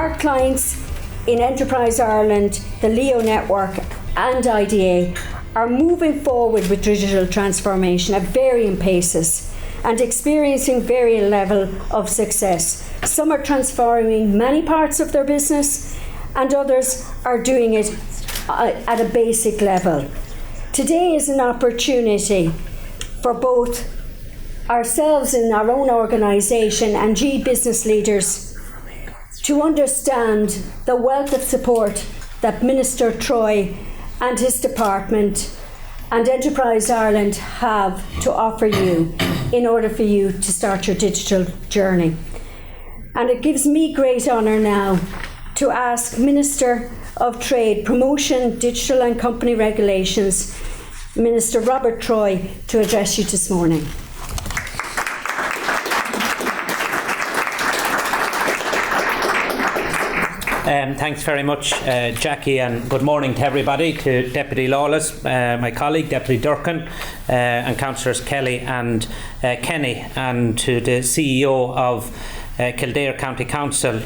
Our clients in Enterprise Ireland, the Leo Network and IDA are moving forward with digital transformation at varying paces and experiencing varying level of success. Some are transforming many parts of their business and others are doing it at a basic level. Today is an opportunity for both ourselves in our own organisation and G business leaders to understand the wealth of support that Minister Troy and his department and Enterprise Ireland have to offer you in order for you to start your digital journey. And it gives me great honour now to ask Minister of Trade, Promotion, Digital and Company Regulations, Minister Robert Troy, to address you this morning. Thanks very much, Jackie, and good morning to everybody, to Deputy Lawless, my colleague, Deputy Durkin, and Councillors Kelly and Kenny, and to the CEO of Kildare County Council.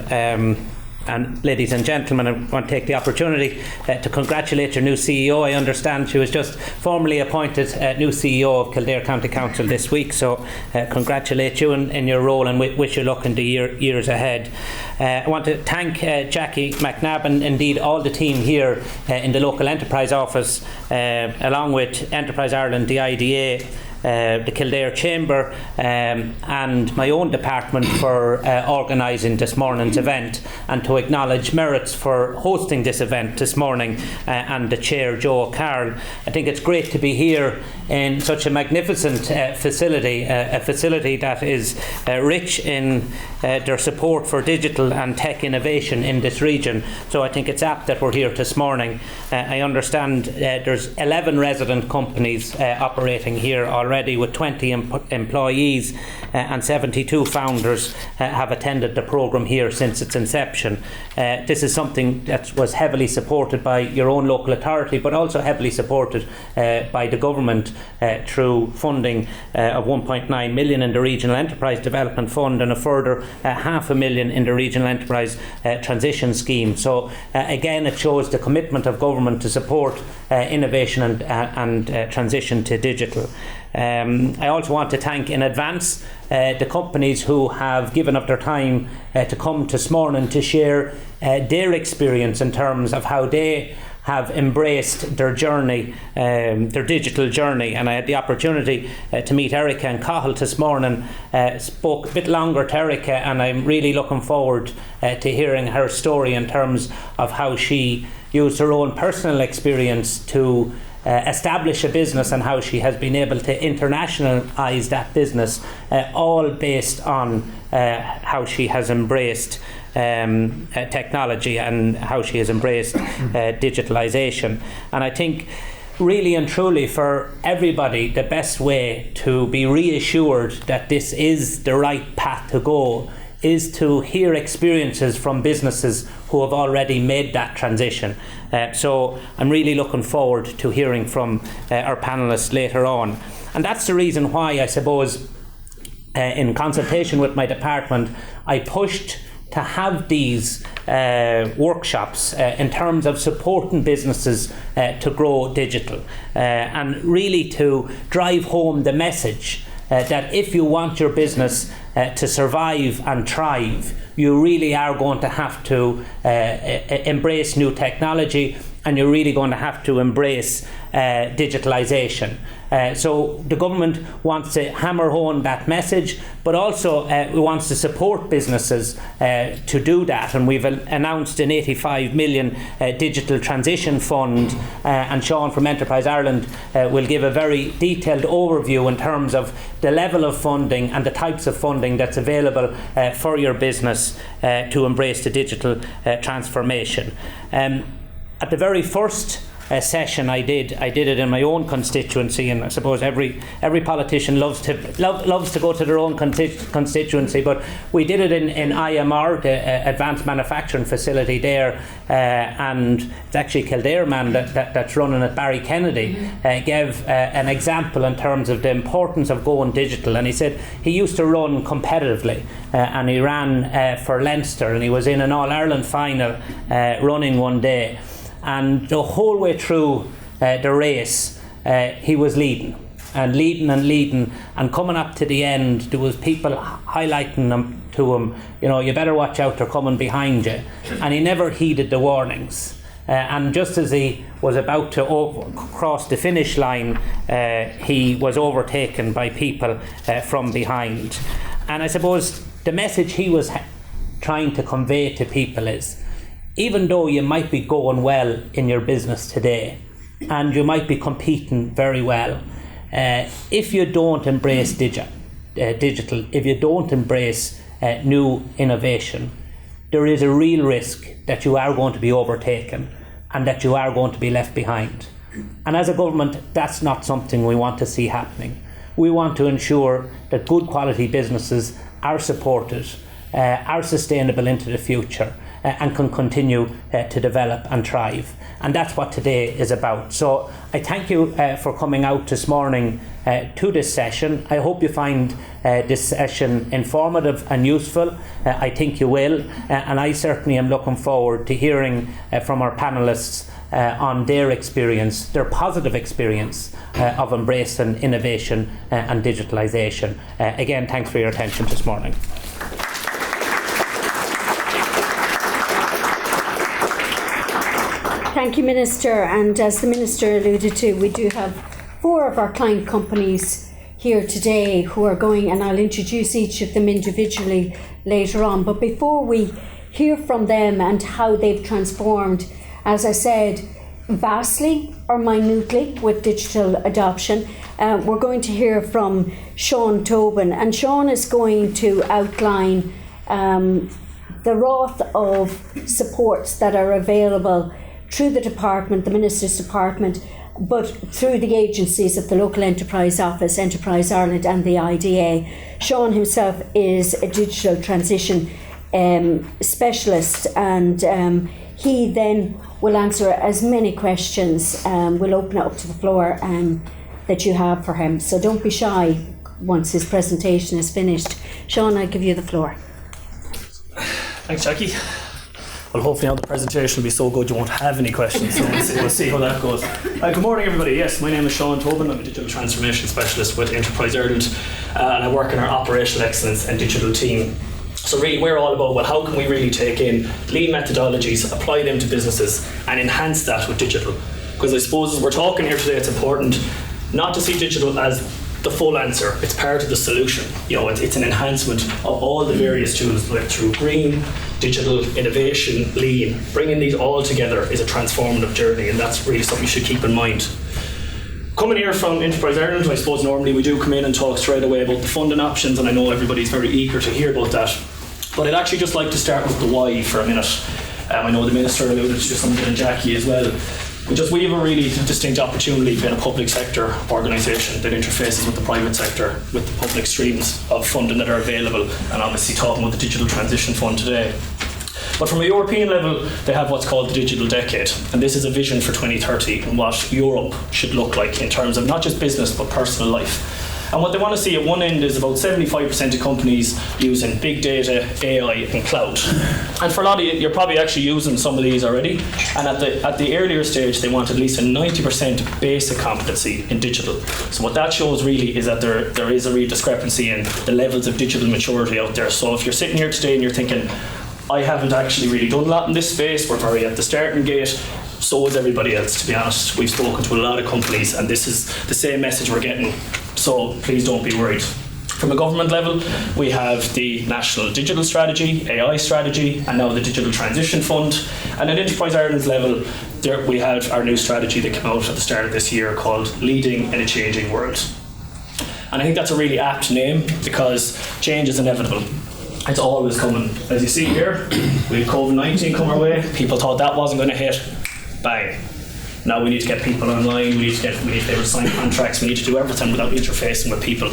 And ladies and gentlemen, I want to take the opportunity to congratulate your new CEO. I understand she was just formally appointed new CEO of Kildare County Council this week, so congratulate you in your role and wish you luck in the years ahead. I want to thank Jackie McNabb and indeed all the team here in the local enterprise office, along with Enterprise Ireland, the IDA, the Kildare Chamber and my own department for organising this morning's event, and to acknowledge Merits for hosting this event this morning, and the Chair, Joe Carroll. I think it's great to be here in such a magnificent facility, a facility that is rich in their support for digital and tech innovation in this region. So I think it's apt that we're here this morning. I understand there's 11 resident companies operating here already, with 20 employees, and 72 founders have attended the programme here since its inception. This is something that was heavily supported by your own local authority, but also heavily supported by the government through funding of 1.9 million in the Regional Enterprise Development Fund and a further $500,000 in the Regional Enterprise Transition Scheme. So again, it shows the commitment of government to support innovation and transition to digital. I also want to thank in advance the companies who have given up their time to come this morning to share their experience in terms of how they have embraced their journey, their digital journey. And I had the opportunity to meet Erica and Cahill this morning. Spoke a bit longer to Erica, and I'm really looking forward to hearing her story in terms of how she used her own personal experience to establish a business and how she has been able to internationalise that business, all based on how she has embraced technology and how she has embraced digitalisation. And I think really and truly for everybody, the best way to be reassured that this is the right path to go is to hear experiences from businesses who have already made that transition. So I'm really looking forward to hearing from our panellists later on. And that's the reason why, I suppose, in consultation with my department, I pushed to have these workshops in terms of supporting businesses to grow digital, and really to drive home the message that if you want your business to survive and thrive, you really are going to have to embrace new technology, and you're really going to have to embrace digitalisation. So the government wants to hammer home that message, but also wants to support businesses to do that. And we've announced an 85 million digital transition fund, and Sean from Enterprise Ireland will give a very detailed overview in terms of the level of funding and the types of funding that's available for your business to embrace the digital transformation. At the very first session I did it in my own constituency, and I suppose every politician loves to go to their own constituency, but we did it in IMR, the Advanced Manufacturing Facility there, and it's actually Kildare man that's running it, Barry Kennedy, gave an example in terms of the importance of going digital, and he said he used to run competitively, and he ran for Leinster, and he was in an All-Ireland final running one day. And the whole way through the race, he was leading, and coming up to the end, there was people highlighting them to him, you better watch out, they're coming behind you. And he never heeded the warnings. And just as he was about to cross the finish line, he was overtaken by people from behind. And I suppose the message he was trying to convey to people is, even though you might be going well in your business today and you might be competing very well, if you don't embrace digital, if you don't embrace new innovation, there is a real risk that you are going to be overtaken and that you are going to be left behind. And as a government, that's not something we want to see happening. We want to ensure that good quality businesses are supported, are sustainable into the future, and can continue to develop and thrive. And that's what today is about. So I thank you for coming out this morning to this session. I hope you find this session informative and useful. I think you will. And I certainly am looking forward to hearing from our panellists on their experience, their positive experience of embracing innovation and digitalisation. Again, thanks for your attention this morning. Thank you, Minister. And as the Minister alluded to, we do have 4 of our client companies here today who are going, and I'll introduce each of them individually later on. But before we hear from them and how they've transformed, as I said, vastly or minutely with digital adoption, we're going to hear from Sean Tobin. And Sean is going to outline the raft of supports that are available through the department, the Minister's department, but through the agencies of the Local Enterprise Office, Enterprise Ireland and the IDA. Sean himself is a digital transition specialist, and he then will answer as many questions. We'll open it up to the floor that you have for him. So don't be shy once his presentation is finished. Sean, I give you the floor. Thanks, Jackie. Well, hopefully now the presentation will be so good you won't have any questions, so we'll see how that goes. Good morning, everybody. Yes, my name is Sean Tobin. I'm a digital transformation specialist with Enterprise Ireland, and I work in our operational excellence and digital team. So really we're all about, well, how can we really take in lean methodologies, apply them to businesses and enhance that with digital? Because I suppose as we're talking here today, it's important not to see digital as the full answer. It's part of the solution. It's an enhancement of all the various tools, like through green, digital, innovation, lean. Bringing these all together is a transformative journey, and that's really something you should keep in mind. Coming here from Enterprise Ireland, I suppose normally we do come in and talk straight away about the funding options, and I know everybody's very eager to hear about that. But I'd actually just like to start with the why for a minute. I know the Minister alluded to something, and Jackie as well. We have a really distinct opportunity being a public sector organisation that interfaces with the private sector, with the public streams of funding that are available, and obviously talking about the Digital Transition Fund today. But from a European level, they have what's called the Digital Decade, and this is a vision for 2030 and what Europe should look like in terms of not just business but personal life. And what they want to see at one end is about 75% of companies using big data, AI and cloud. And for a lot of you, you're probably actually using some of these already. And at the earlier stage, they want at least a 90% basic competency in digital. So what that shows really is that there is a real discrepancy in the levels of digital maturity out there. So if you're sitting here today and you're thinking, I haven't actually really done a lot in this space, we're very at the starting gate, so is everybody else, to be honest. We've spoken to a lot of companies and this is the same message we're getting. So please don't be worried. From a government level, we have the National Digital Strategy, AI Strategy, and now the Digital Transition Fund. And at Enterprise Ireland's level, we have our new strategy that came out at the start of this year called Leading in a Changing World. And I think that's a really apt name because change is inevitable. It's always coming. As you see here, we had COVID-19 come our way. People thought that wasn't going to hit. Bang. Now we need to get people online, we need to be able to sign contracts, we need to do everything without interfacing with people.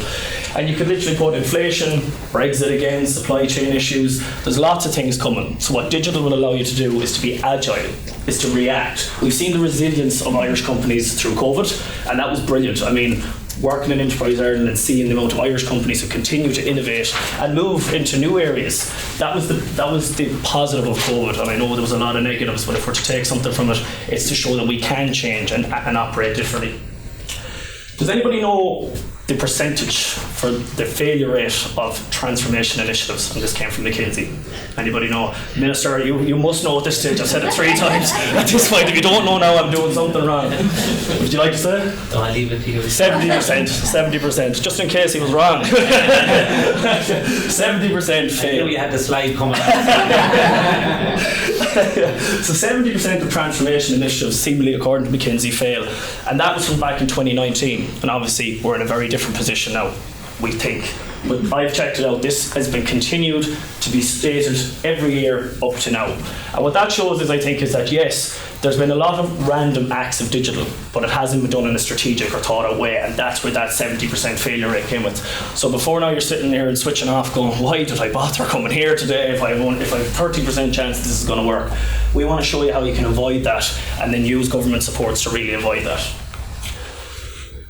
And you could literally put inflation, Brexit again, supply chain issues, there's lots of things coming. So what digital will allow you to do is to be agile, is to react. We've seen the resilience of Irish companies through COVID, and that was brilliant. I mean, working in Enterprise Ireland and seeing the amount of Irish companies who continue to innovate and move into new areas, that was the positive of COVID. And I know there was a lot of negatives, but if we're to take something from it, it's to show that we can change and operate differently. Does anybody know the percentage for the failure rate of transformation initiatives? And this came from McKinsey. Anybody know? Minister, you must know at this stage. I've said it 3 times at this point. If you don't know now, I'm doing something wrong. Would you like to say? No, I'll leave it to you. 70%, just in case he was wrong. 70% fail. I knew you had the slide coming up. So 70% of transformation initiatives seemingly, according to McKinsey, fail. And that was from back in 2019. And obviously we're in a very different position now, we think. But I've checked it out, this has been continued to be stated every year up to now. And what that shows is, I think, is that yes, there's been a lot of random acts of digital, but it hasn't been done in a strategic or thought out way, and that's where that 70% failure rate came with. So before now you're sitting there and switching off going, why did I bother coming here today if I have 30% chance this is going to work? We want to show you how you can avoid that and then use government supports to really avoid that.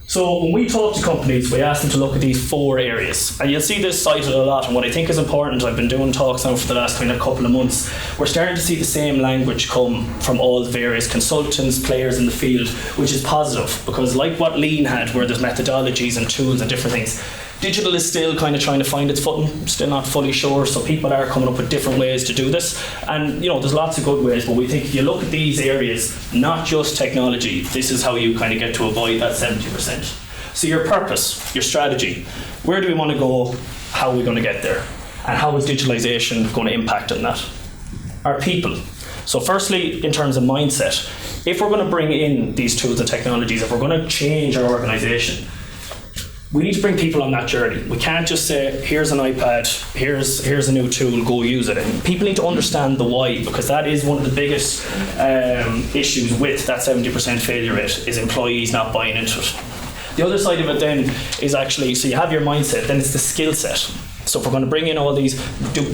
So when we talk to companies, we ask them to look at these 4 areas. And you'll see this cited a lot, and what I think is important, I've been doing talks now for the last kind of couple of months, we're starting to see the same language come from all the various consultants, players in the field, which is positive, because like what Lean had, where there's methodologies and tools and different things, digital is still kind of trying to find its footing, still not fully sure, so people are coming up with different ways to do this. And there's lots of good ways, but we think if you look at these areas, not just technology, this is how you kind of get to avoid that 70%. So your purpose, your strategy, where do we want to go, how are we going to get there, and how is digitalization going to impact on that? Our people. So firstly, in terms of mindset, if we're going to bring in these tools and technologies, if we're going to change our organisation, we need to bring people on that journey. We can't just say, here's an iPad, here's a new tool, go use it. And people need to understand the why, because that is one of the biggest issues with that 70% failure rate, is employees not buying into it. The other side of it then is actually, so you have your mindset, then it's the skill set. So if we're going to bring in all these,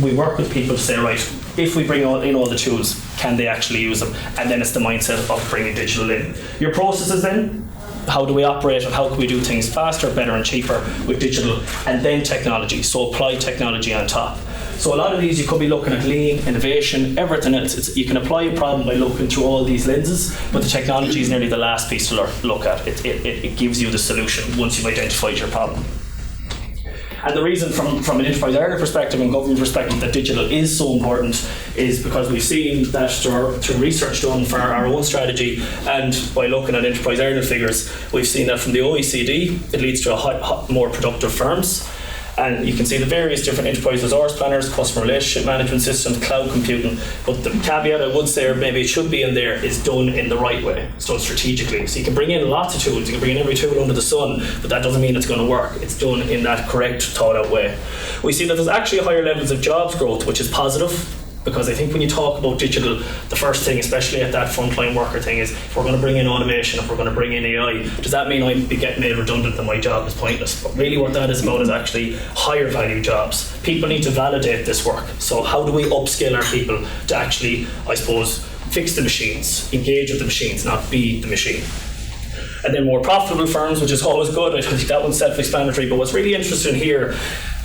we work with people to say, right, if we bring in all the tools, can they actually use them? And then it's the mindset of bringing digital in. Your processes then, how do we operate and how can we do things faster, better and cheaper with digital, and then technology, so apply technology on top. So a lot of these you could be looking at lean, innovation, everything else. You can apply a problem by looking through all these lenses, but the technology is nearly the last piece to look at. It gives you the solution once you've identified your problem. And the reason from an Enterprise Ireland perspective and government perspective that digital is so important is because we've seen that through research done for our own strategy, and by looking at Enterprise Ireland figures, we've seen that from the OECD, it leads to more productive firms. And you can see the various different enterprise resource planners, customer relationship management systems, cloud computing. But the caveat I would say, or maybe it should be in there, is done in the right way. It's done strategically. So you can bring in lots of tools, you can bring in every tool under the sun, but that doesn't mean it's going to work. It's done in that correct, thought out way. We see that there's actually higher levels of jobs growth, which is positive. Because I think when you talk about digital, the first thing, especially at that frontline worker thing, is if we're going to bring in automation, if we're going to bring in AI, does that mean I'm getting made redundant and my job is pointless? But really what that is about is actually higher value jobs. People need to validate this work. So how do we upskill our people to actually, I suppose, fix the machines, engage with the machines, not be the machine? And then more profitable firms, which is always good. I think that one's self-explanatory. But what's really interesting here,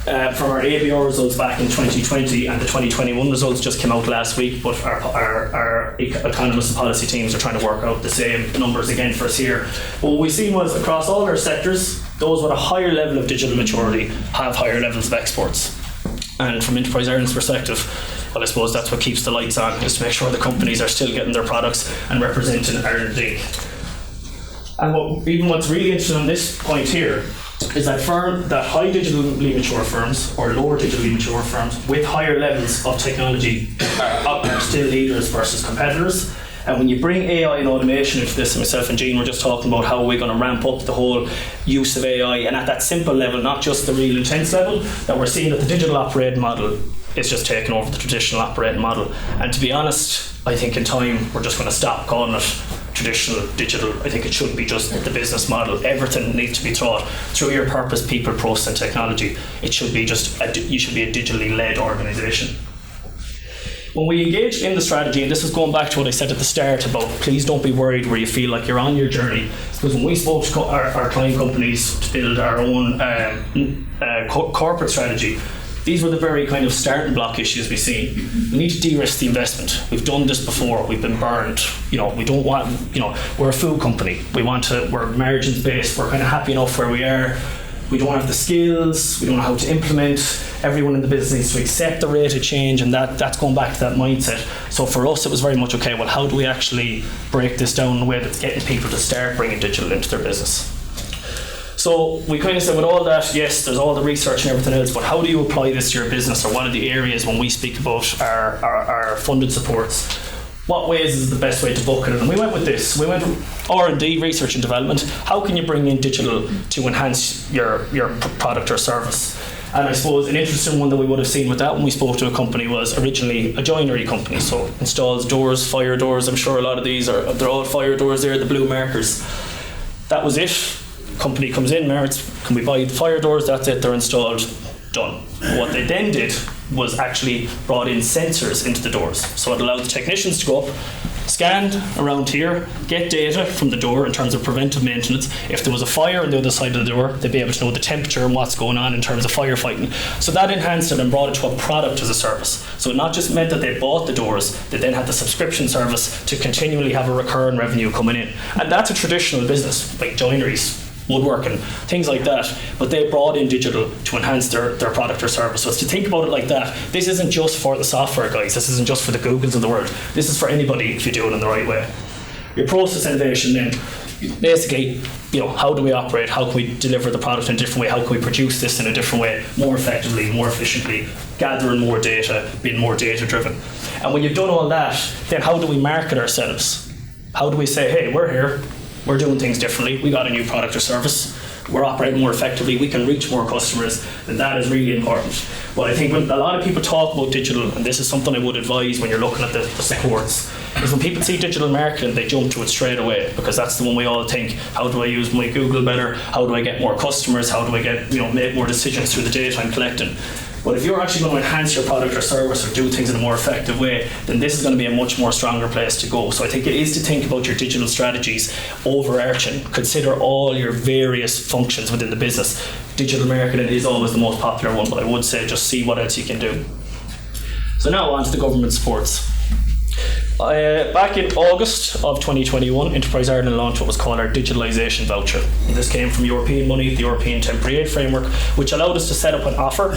from our ABR results back in 2020 and the 2021 results just came out last week, but our economists and policy teams are trying to work out the same numbers again for us here. But what we've seen was across all our sectors, those with a higher level of digital maturity have higher levels of exports. And from Enterprise Ireland's perspective, well, I suppose that's what keeps the lights on, is to make sure the companies are still getting their products and representing Ireland Inc. And what's really interesting on this point here is that high digitally mature firms or lower digitally mature firms with higher levels of technology are still leaders versus competitors. And when you bring AI and automation into this, and myself and Jean were just talking about how we're going to ramp up the whole use of AI, and at that simple level, not just the real intense level, that we're seeing that the digital operating model is just taking over the traditional operating model. And to be honest, I think in time we're just going to stop calling it traditional digital. I think it should be just the business model. Everything needs to be taught through your purpose, people, process, and technology. It should be just you should be a digitally led organisation. When we engaged in the strategy, and this is going back to what I said at the start about please don't be worried where you feel like you're on your journey, because when we spoke to our client companies to build our own corporate strategy, these were the very kind of starting block issues we've seen. We need to de-risk the investment. We've done this before. We've been burned. We don't want. We're a food company. We're margins based. We're kind of happy enough where we are. We don't have the skills. We don't know how to implement. Everyone in the business needs to accept the rate of change, and that's going back to that mindset. So for us, it was very much okay. Well, how do we actually break this down in a way that's getting people to start bringing digital into their business? So we kind of said with all that, yes, there's all the research and everything else, but how do you apply this to your business, or what are the areas when we speak about our funded supports? What ways is the best way to bucket it? And we went with this. We went R&D, research and development. How can you bring in digital to enhance your product or service? And I suppose an interesting one that we would have seen with that when we spoke to a company was originally a joinery company. So installs doors, fire doors. I'm sure a lot of these they're all fire doors there, the blue markers. That was it. Company comes in, merits, can we buy the fire doors? That's it, they're installed, done. What they then did was actually brought in sensors into the doors. So it allowed the technicians to go up, scan around here, get data from the door in terms of preventive maintenance. If there was a fire on the other side of the door, they'd be able to know the temperature and what's going on in terms of firefighting. So that enhanced it and brought it to a product as a service. So it not just meant that they bought the doors, they then had the subscription service to continually have a recurring revenue coming in. And that's a traditional business, like joineries, woodworking, things like that, but they brought in digital to enhance their product or service. So it's to think about it like that. This isn't just for the software guys, this isn't just for the Googles of the world, this is for anybody if you do it in the right way. Your process innovation then, basically, how do we operate, how can we deliver the product in a different way, how can we produce this in a different way, more effectively, more efficiently, gathering more data, being more data driven. And when you've done all that, then how do we market ourselves? How do we say, hey, we're here, we're doing things differently, we got a new product or service, we're operating more effectively, we can reach more customers, and that is really important. But I think when a lot of people talk about digital, and this is something I would advise when you're looking at the supports, is when people see digital marketing, they jump to it straight away, because that's the one we all think, how do I use my Google better, how do I get more customers, how do I get make more decisions through the data I'm collecting. But if you're actually going to enhance your product or service or do things in a more effective way, then this is going to be a much more stronger place to go. So I think it is to think about your digital strategies overarching. Consider all your various functions within the business. Digital marketing is always the most popular one, but I would say just see what else you can do. So now on to the government supports. Back in August of 2021, Enterprise Ireland launched what was called our Digitalization Voucher. And this came from European money, the European Temporary Aid Framework, which allowed us to set up an offer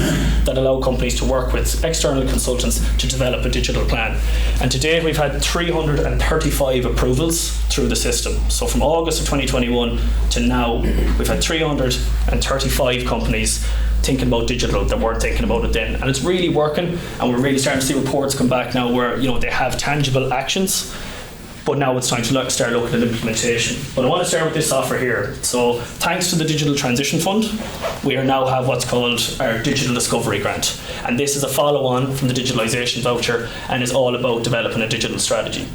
that allowed companies to work with external consultants to develop a digital plan. And to date, we've had 335 approvals through the system. So from August of 2021 to now, we've had 335 companies thinking about digital that weren't thinking about it then, and it's really working, and we're really starting to see reports come back now where they have tangible actions, but now it's time to start looking at implementation. But I want to start with this offer here. So thanks to the Digital Transition Fund, we now have what's called our Digital Discovery Grant, and this is a follow-on from the Digitalization Voucher and is all about developing a digital strategy.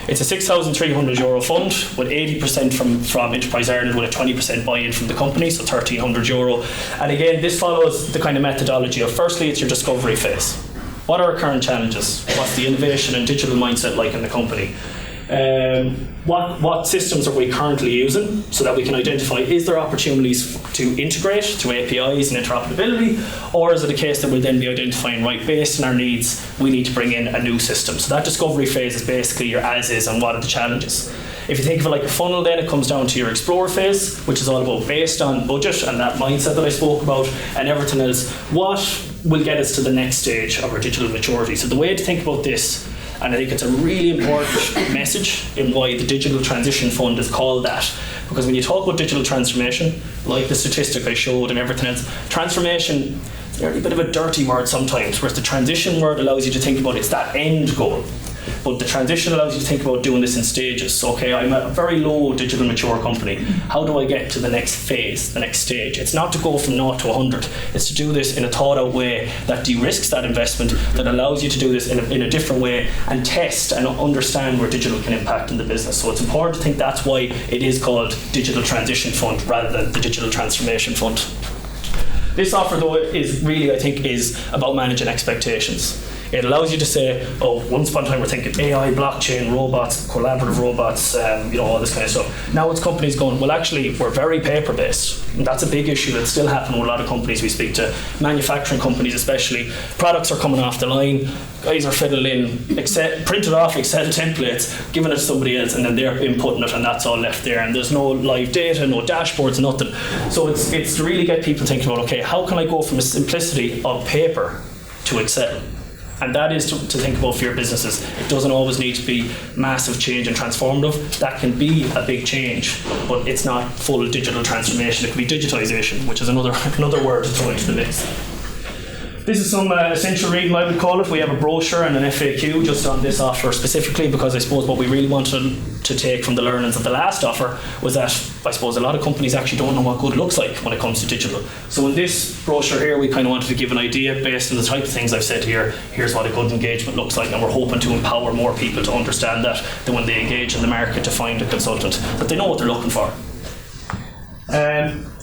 It's a €6,300 fund with 80% from Enterprise Ireland with a 20% buy-in from the company, so €1,300. And again, this follows the kind of methodology of firstly, it's your discovery phase. What are our current challenges? What's the innovation and digital mindset like in the company? What systems are we currently using so that we can identify, is there opportunities to integrate through APIs and interoperability, or is it a case that we'll then be identifying, right, based on our needs, we need to bring in a new system. So that discovery phase is basically your as is and what are the challenges. If you think of it like a funnel, then it comes down to your explore phase, which is all about based on budget and that mindset that I spoke about and everything else, what will get us to the next stage of our digital maturity. So the way to think about this, and I think it's a really important message in why the Digital Transition Fund is called that. Because when you talk about digital transformation, like the statistic I showed and everything else, transformation is a bit of a dirty word sometimes, whereas the transition word allows you to think about it's that end goal. But the transition allows you to think about doing this in stages. So, okay, I'm a very low digital mature company. How do I get to the next phase, the next stage? It's not to go from 0 to 100. It's to do this in a thought out way that de-risks that investment, that allows you to do this in a different way and test and understand where digital can impact in the business. So it's important to think that's why it is called Digital Transition Fund rather than the Digital Transformation Fund. This offer, though, is really, I think, is about managing expectations. It allows you to say, oh, once upon a time we're thinking AI, blockchain, robots, collaborative robots, all this kind of stuff. Now it's companies going, well, actually, we're very paper-based. And that's a big issue that's still happening with a lot of companies we speak to. Manufacturing companies especially. Products are coming off the line. Guys are fiddling in printed off Excel templates, giving it to somebody else, and then they're inputting it, and that's all left there. And there's no live data, no dashboards, nothing. So it's to really get people thinking about, okay, how can I go from a simplicity of paper to Excel? And that is to think about for your businesses. It doesn't always need to be massive change and transformative. That can be a big change, but it's not full digital transformation. It can be digitalization, which is another word to throw into the mix. This is some essential reading, I would call it. We have a brochure and an FAQ just on this offer specifically, because I suppose what we really wanted to take from the learnings of the last offer was that I suppose a lot of companies actually don't know what good looks like when it comes to digital. So in this brochure here, we kind of wanted to give an idea based on the type of things I've said here. Here's what a good engagement looks like, and we're hoping to empower more people to understand that when they engage in the market to find a consultant, that they know what they're looking for.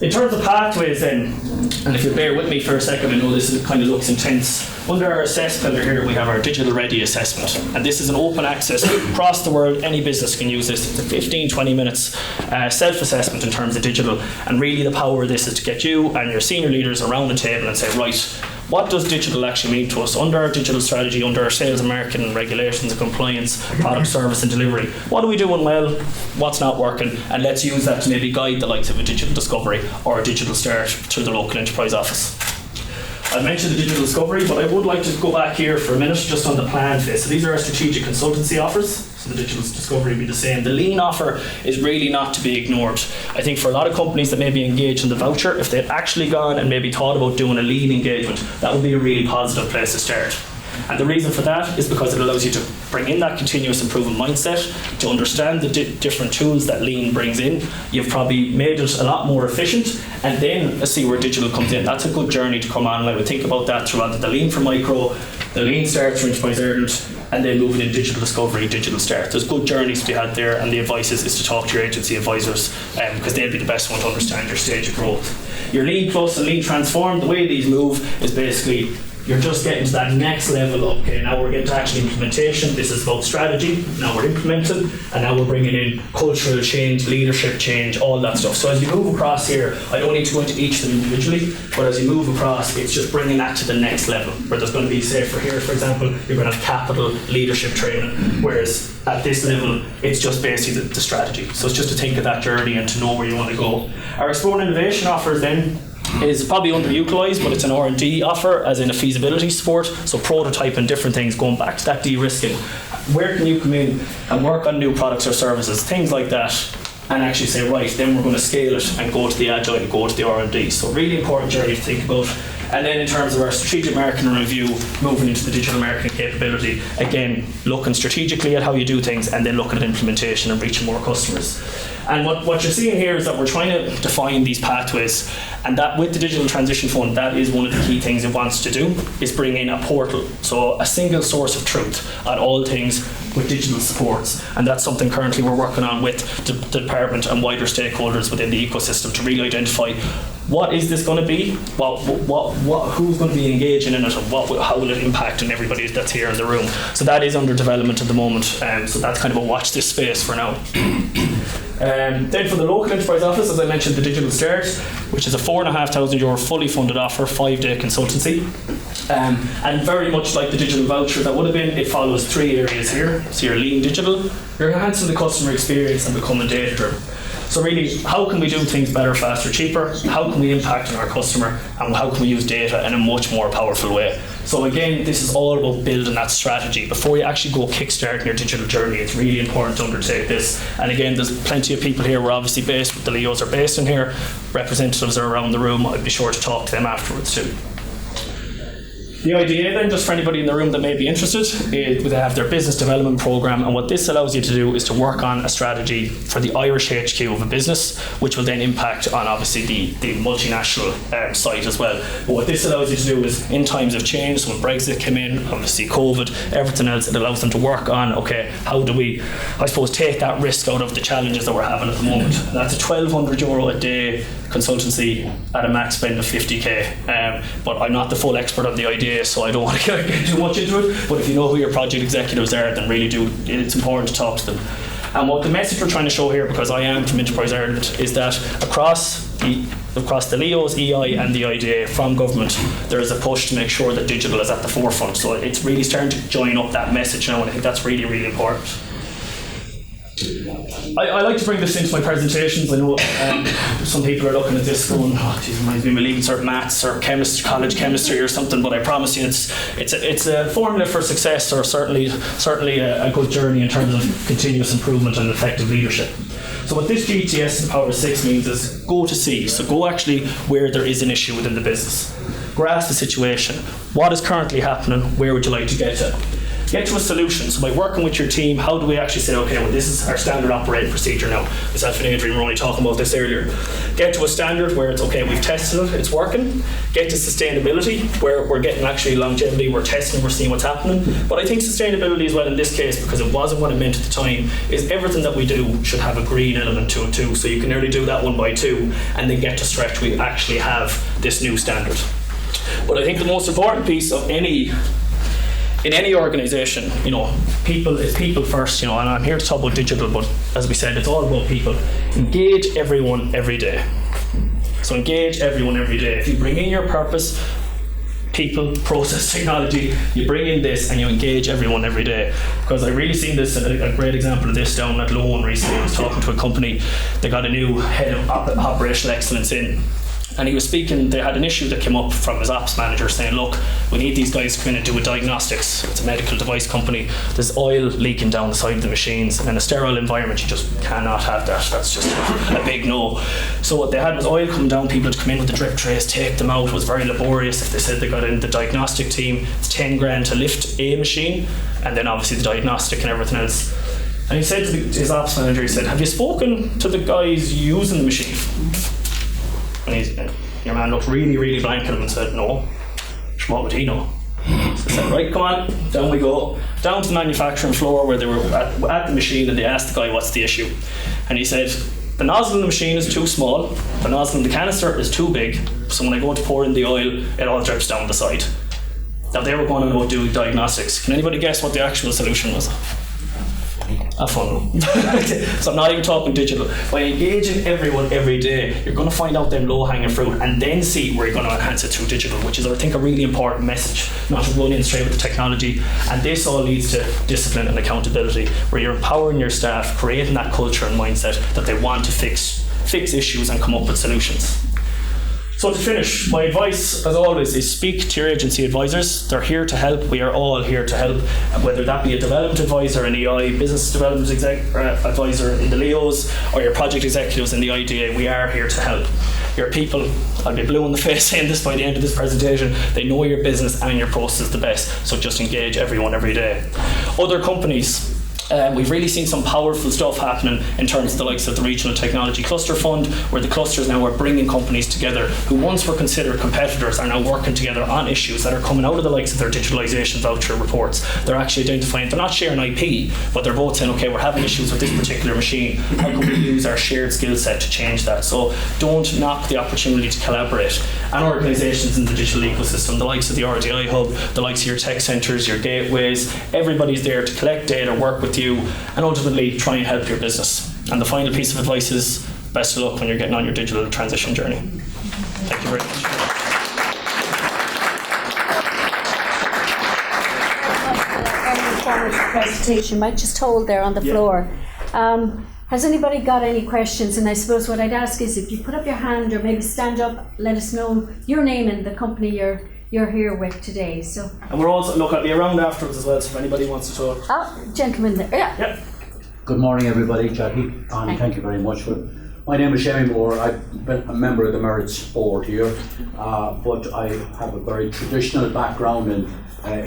In terms of pathways then, and if you bear with me for a second, I know this kind of looks intense. Under our assess pillar here, we have our digital ready assessment, and this is an open access across the world. Any business can use this. It's a 15-20 minutes self-assessment in terms of digital, and really the power of this is to get you and your senior leaders around the table and say, right, what does digital actually mean to us under our digital strategy, under our sales and marketing, regulations and compliance, product, service and delivery? What are we doing well? What's not working? And let's use that to maybe guide the likes of a digital discovery or a digital start through the local enterprise office. I mentioned the digital discovery, but I would like to go back here for a minute just on the plan phase. So these are our strategic consultancy offers. So the digital discovery would be the same. The lean offer is really not to be ignored. I think for a lot of companies that may be engaged in the voucher, if they'd actually gone and maybe thought about doing a lean engagement, that would be a really positive place to start. And the reason for that is because it allows you to bring in that continuous improvement mindset, to understand the different tools that lean brings in. You've probably made it a lot more efficient, and then see where digital comes in. That's a good journey to come on. I would think about that throughout the lean for micro, the lean start for enterprise Ireland, and then moving in digital discovery, digital start. There's good journeys to be had there, and the advice is to talk to your agency advisors, because they'll be the best one to understand your stage of growth. Your lean plus and lean transform, the way these move is basically you're just getting to that next level. Okay, now we're getting to actually implementation. This is about strategy. Now we're implementing, and now we're bringing in cultural change, leadership change, all that stuff. So as you move across here, I don't need to go into each of them individually, but as you move across, it's just bringing that to the next level. Where there's going to be, say, for here, for example, you're going to have capital leadership training, whereas at this level, it's just basically the strategy. So it's just to think of that journey and to know where you want to go. Our Explore and Innovation offers then is probably underutilised, but it's an R&D offer, as in a feasibility support, so prototyping different things, going back to that de-risking. Where can you come in and work on new products or services, things like that, and actually say, right, then we're going to scale it and go to the Agile and go to the R&D. So really important journey to think about. And then in terms of our strategic marketing review, moving into the digital marketing capability, again, looking strategically at how you do things and then looking at implementation and reaching more customers. And what you're seeing here is that we're trying to define these pathways, and that with the Digital Transition Fund, that is one of the key things it wants to do, is bring in a portal, so a single source of truth on all things with digital supports. And that's something currently we're working on with the department and wider stakeholders within the ecosystem to really identify what is this going to be, who's going to be engaging in it, and how will it impact on everybody that's here in the room. So that is under development at the moment, so that's kind of a watch this space for now. Then for the local enterprise office, as I mentioned, the Digital Start, which is a €4,500 fully funded offer, 5-day consultancy. And very much like the digital voucher that would have been, it follows 3 areas here. So your lean digital, you're enhancing the customer experience and becoming data driven. So really, how can we do things better, faster, cheaper? How can we impact on our customer? And how can we use data in a much more powerful way? So again, this is all about building that strategy. Before you actually go kickstarting your digital journey, it's really important to undertake this. And again, there's plenty of people here. We're obviously based, the Leos are based in here. Representatives are around the room. I'd be sure to talk to them afterwards too. The idea then, just for anybody in the room that may be interested, is they have their business development program, and what this allows you to do is to work on a strategy for the Irish HQ of a business, which will then impact on obviously the multinational site as well. But what this allows you to do is, in times of change, so when Brexit came in, obviously COVID, everything else, it allows them to work on, okay, how do we, I suppose, take that risk out of the challenges that we're having at the moment. That's a €1,200 a day consultancy at a max spend of 50k. But I'm not the full expert on the idea, so I don't want to get too much into it. But if you know who your project executives are, then really it's important to talk to them. And what the message we're trying to show here, because I am from Enterprise Ireland, is that across the LEOs, EI and the IDA from government, there is a push to make sure that digital is at the forefront. So it's really starting to join up that message now, and I think that's really, really important. I like to bring this into my presentations. I know some people are looking at this going, oh, geez, reminds me of my leaving cert maths or college chemistry or something, but I promise you it's a formula for success, or certainly a good journey in terms of continuous improvement and effective leadership. So what this GTS in Power of 6 means is go to see. So go actually where there is an issue within the business. Grasp the situation. What is currently happening? Where would you like to get to? Get to a solution. So by working with your team, how do we actually say, okay, well, this is our standard operating procedure now. Myself and Adrian were only talking about this earlier. Get to a standard where it's okay, we've tested it, it's working. Get to sustainability, where we're getting actually longevity, we're testing, we're seeing what's happening. But I think sustainability as well in this case, because it wasn't what it meant at the time, is everything that we do should have a green element to it too. So you can nearly do that 1 by 2 and then get to stretch, we actually have this new standard. But I think the most important piece of in any organisation, people is people first, and I'm here to talk about digital, but as we said, it's all about people. Engage everyone every day. So engage everyone every day. If you bring in your purpose, people, process, technology, you bring in this and you engage everyone every day. Because I really seen this, a great example of this down at Loan recently. I was talking to a company, they got a new head of operational excellence in. And he was speaking, they had an issue that came up from his ops manager saying, look, we need these guys to come in and do a diagnostics. It's a medical device company. There's oil leaking down the side of the machines, and in a sterile environment, you just cannot have that. That's just a big no. So what they had was oil coming down, people had to come in with the drip trays, take them out. It was very laborious. If they said they got in the diagnostic team, it's 10 grand to lift a machine, and then obviously the diagnostic and everything else. And he said to his ops manager, he said, have you spoken to the guys using the machine? And your man looked really, really blank at him and said, no. What would he know? So I said, right, come on, down we go. Down to the manufacturing floor where they were at the machine, and they asked the guy, what's the issue? And he said, the nozzle in the machine is too small, the nozzle in the canister is too big, so when I go to pour in the oil, it all drips down the side. Now they were going to go do diagnostics. Can anybody guess what the actual solution was? A funnel. So I'm not even talking digital. By engaging everyone every day, you're going to find out them low-hanging fruit and then see where you're going to enhance it through digital, which is, I think, a really important message, not to run in straight with the technology. And this all leads to discipline and accountability, where you're empowering your staff, creating that culture and mindset that they want to fix issues and come up with solutions. So to finish, my advice, as always, is speak to your agency advisors. They're here to help. We are all here to help, whether that be a development advisor, an EI, business development advisor in the LEOs, or your project executives in the IDA. We are here to help. Your people, I'll be blue in the face saying this by the end of this presentation, they know your business and your process the best, so just engage everyone every day. Other companies, we've really seen some powerful stuff happening in terms of the likes of the Regional Technology Cluster Fund, where the clusters now are bringing companies together who once were considered competitors are now working together on issues that are coming out of the likes of their Digitalization Voucher reports. They're actually identifying, they're not sharing IP, but they're both saying, okay, we're having issues with this particular machine. How can we use our shared skill set to change that? So don't knock the opportunity to collaborate. And organisations in the digital ecosystem, the likes of the RDI Hub, the likes of your tech centres, your gateways, everybody's there to collect data, work with you, and ultimately try and help your business. And the final piece of advice is best of luck when you're getting on your digital transition journey. Thank you very much. Very informative presentation. Might just hold there on the floor. Has anybody got any questions? And I suppose what I'd ask is if you put up your hand or maybe stand up, let us know your name and the company you're here with today. So. And we're also, look, I'll be around afterwards as well, so if anybody wants to talk. Gentleman there. Yeah. Good morning, everybody. Jackie, and thank you very much for My name is Shemmy Moore. I've been a member of the Merits Board here, but I have a very traditional background in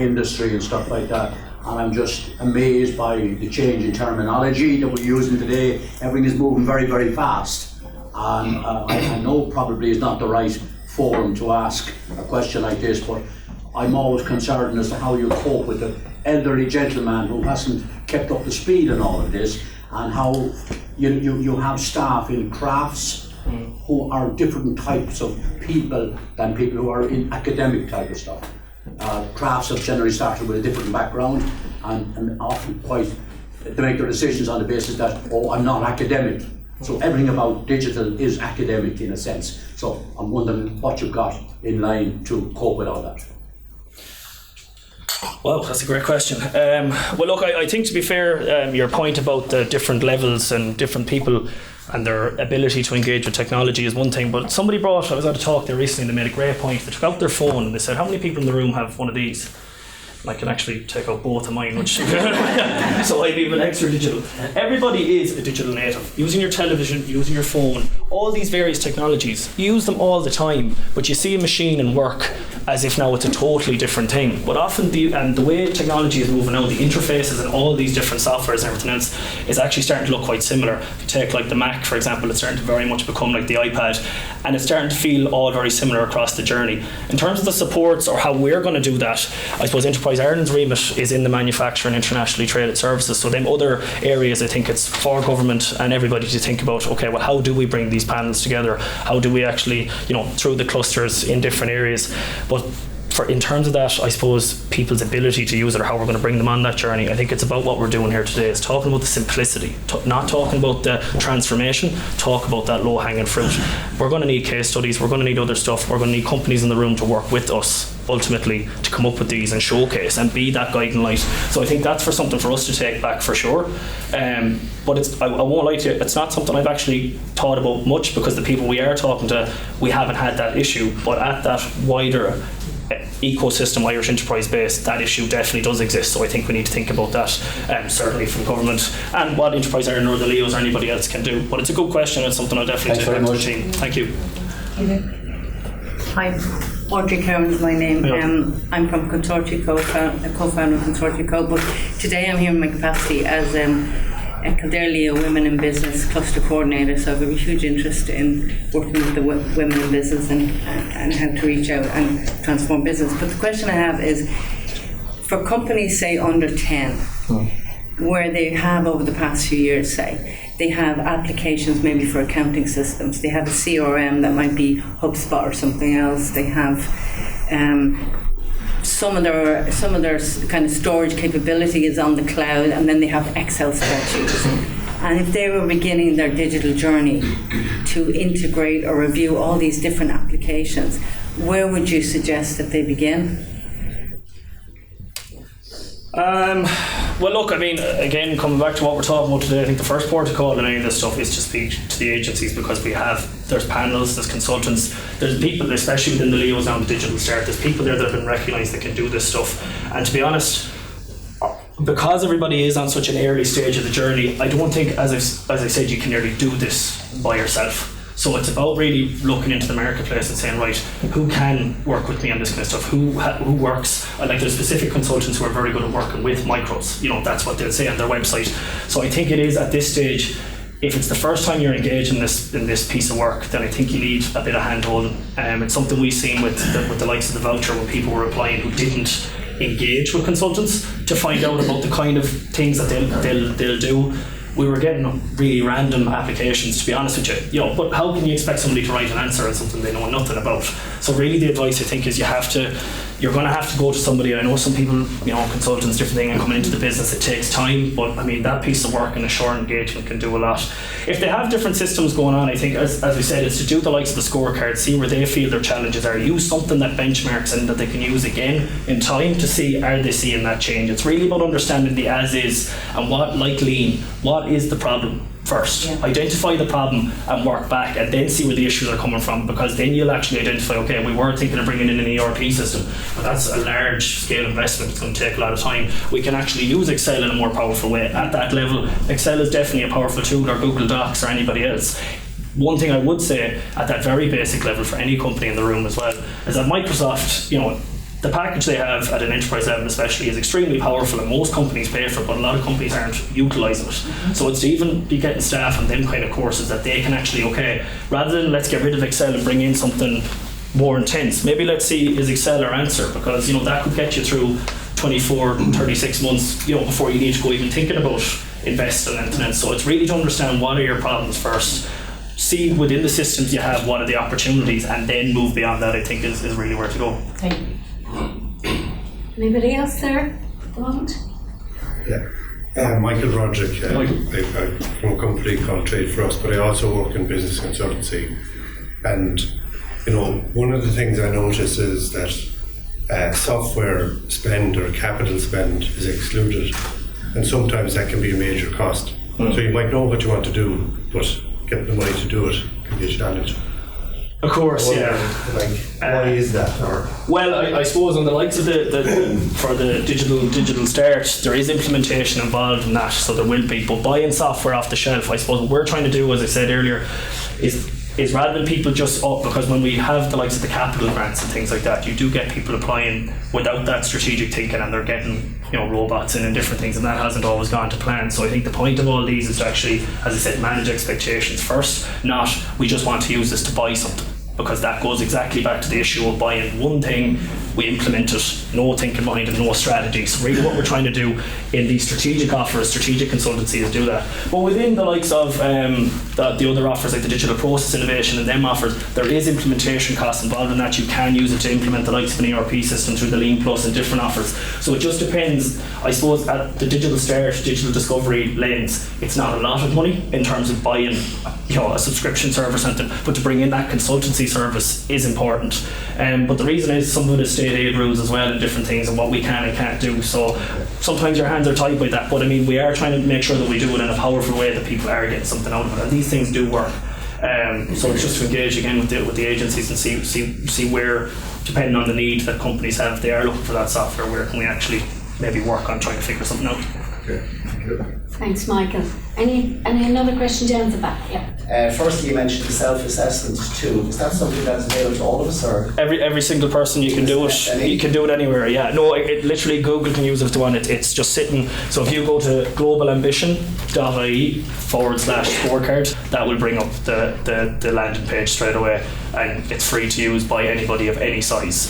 industry and stuff like that, and I'm just amazed by the change in terminology that we're using today. Everything is moving very, very fast, and I know probably is not the right forum to ask a question like this, but I'm always concerned as to how you cope with the elderly gentleman who hasn't kept up the speed in all of this, and how you have staff in crafts who are different types of people than people who are in academic type of stuff. Crafts have generally started with a different background and often quite to make their decisions on the basis that, oh, I'm not academic. So everything about digital is academic in a sense. So I'm wondering what you've got in line to cope with all that. Well, that's a great question. Well, look, I think to be fair, your point about the different levels and different people and their ability to engage with technology is one thing, but somebody I was at a talk there recently and they made a great point. They took out their phone and they said, how many people in the room have one of these? I can actually take out both of mine, which so I'm even extra digital. Everybody is a digital native. Using your television, using your phone, all these various technologies, you use them all the time, but you see a machine and work as if now it's a totally different thing. But often the way technology is moving now, the interfaces and all these different softwares and everything else is actually starting to look quite similar. If you take like the Mac, for example, it's starting to very much become like the iPad, and it's starting to feel all very similar across the journey. In terms of the supports or how we're going to do that, I suppose Enterprise Ireland's remit is in the manufacture and internationally traded services. So them other areas, I think it's for government and everybody to think about, okay, well, how do we bring these panels together? How do we actually, through the clusters in different areas? But in terms of that, I suppose people's ability to use it or how we're going to bring them on that journey, I think it's about what we're doing here today. It's talking about the simplicity, not talking about the transformation, talk about that low-hanging fruit. We're going to need case studies, we're going to need other stuff, we're going to need companies in the room to work with us ultimately to come up with these and showcase and be that guiding light. So I think that's something for us to take back for sure. But I won't lie to you, it's not something I've actually thought about much because the people we are talking to, we haven't had that issue. But at that wider ecosystem, Irish enterprise base, that issue definitely does exist. So I think we need to think about that, certainly from government and what Enterprise Ireland or the Leos or anybody else can do. But it's a good question and it's something I'll definitely take back to the team. Thank you. Hi, Audrey Cowan is my name. I'm from Consultancy, co-founder of Consultancy, but today I'm here in my capacity as a Kildare Leo Women in Business Cluster Coordinator, so I have a huge interest in working with the women in business and how to reach out and transform business. But the question I have is, for companies, say, under 10, where they have over the past few years, say, they have applications maybe for accounting systems, they have a CRM that might be HubSpot or something else, they have some of their kind of storage capability is on the cloud, and then they have Excel spreadsheets. And if they were beginning their digital journey to integrate or review all these different applications, where would you suggest that they begin? Well, look, I mean, again, coming back to what we're talking about today, I think the first port of call in any of this stuff is to speak to the agencies, because there's panels, there's consultants, there's people, especially within the Leos now, the Digital Start, there's people there that have been recognised that can do this stuff. And to be honest, because everybody is on such an early stage of the journey, I don't think, as I said, you can nearly do this by yourself. So it's about really looking into the marketplace and saying, right, who can work with me on this kind of stuff? Who works? Like there's specific consultants who are very good at working with micros. That's what they'll say on their website. So I think it is at this stage, if it's the first time you're engaged in this piece of work, then I think you need a bit of hand-holding. It's something we've seen with the likes of the voucher when people were applying who didn't engage with consultants to find out about the kind of things that they'll do. We were getting really random applications, to be honest with you. But how can you expect somebody to write an answer on something they know nothing about? So really the advice, I think, is you're going to have to go to somebody. I know some people, consultants, different thing, and coming into the business, it takes time, but I mean, that piece of work and a short engagement can do a lot. If they have different systems going on, I think, as we said, it's to do the likes of the scorecard, see where they feel their challenges are, use something that benchmarks and that they can use again in time to see, are they seeing that change? It's really about understanding the as is and what is the problem first. Identify the problem and work back, and then see where the issues are coming from, because then you'll actually identify, okay, we were thinking of bringing in an ERP system, but that's a large scale investment, it's going to take a lot of time. We can actually use Excel in a more powerful way. At that level, Excel is definitely a powerful tool, or Google Docs or anybody else. one thing I would say at that very basic level for any company in the room as well is that Microsoft, the package they have at an enterprise level especially is extremely powerful, and most companies pay for it, but a lot of companies aren't utilising it. So it's to even be getting staff on them kind of courses that they can actually, rather than let's get rid of Excel and bring in something more intense, maybe let's see, is Excel our answer? Because that could get you through 24, 36 months before you need to go even thinking about investing and anything else. So it's really to understand what are your problems first, see within the systems you have what are the opportunities, and then move beyond that. I think is really where to go. Thank you. Anybody else there at the moment? Yeah, Michael Roderick. I'm from a company called Trade for Us, but I also work in business consultancy. And one of the things I notice is that software spend or capital spend is excluded, and sometimes that can be a major cost. So you might know what you want to do, but getting the money to do it can be a challenge. Of course, why is that? Well, I suppose on the likes of for the digital start, there is implementation involved in that, so there will be. But buying software off the shelf, I suppose what we're trying to do, as I said earlier, is rather than people just because when we have the likes of the capital grants and things like that, you do get people applying without that strategic thinking, and they're getting robots in and different things, and that hasn't always gone to plan. So I think the point of all these is to actually, as I said, manage expectations first, not we just want to use this to buy something, because that goes exactly back to the issue of buying one thing, we implement it, no thinking behind it, no strategy. So really what we're trying to do in these strategic offers, strategic consultancy, is do that. But within the likes of the other offers like the digital process innovation and them offers, there is implementation costs involved in that. You can use it to implement the likes of an ERP system through the Lean Plus and different offers. So it just depends, I suppose, at the digital start, digital discovery lens, it's not a lot of money in terms of buying a subscription service or something, but to bring in that consultancy service is important. But the reason is some of it is state aid rules as well and different things and what we can and can't do. So sometimes your hands are tied by that, but I mean we are trying to make sure that we do it in a powerful way that people are getting something out of it, and these things do work. So it's just to engage again with the agencies and see where, depending on the need that companies have, they are looking for that software, where can we actually maybe work on trying to figure something out. Okay, thank you. Thanks, Michael. Any another question down the back? Yeah. Firstly, you mentioned the self-assessment too. Is that something that's available to all of us, or every single person? You can do it. You can do it anywhere. Yeah. No, it literally Google can use it if they want it. It's just sitting. So if you go to globalambition.ie/scorecard, that will bring up the landing page straight away, and it's free to use by anybody of any size.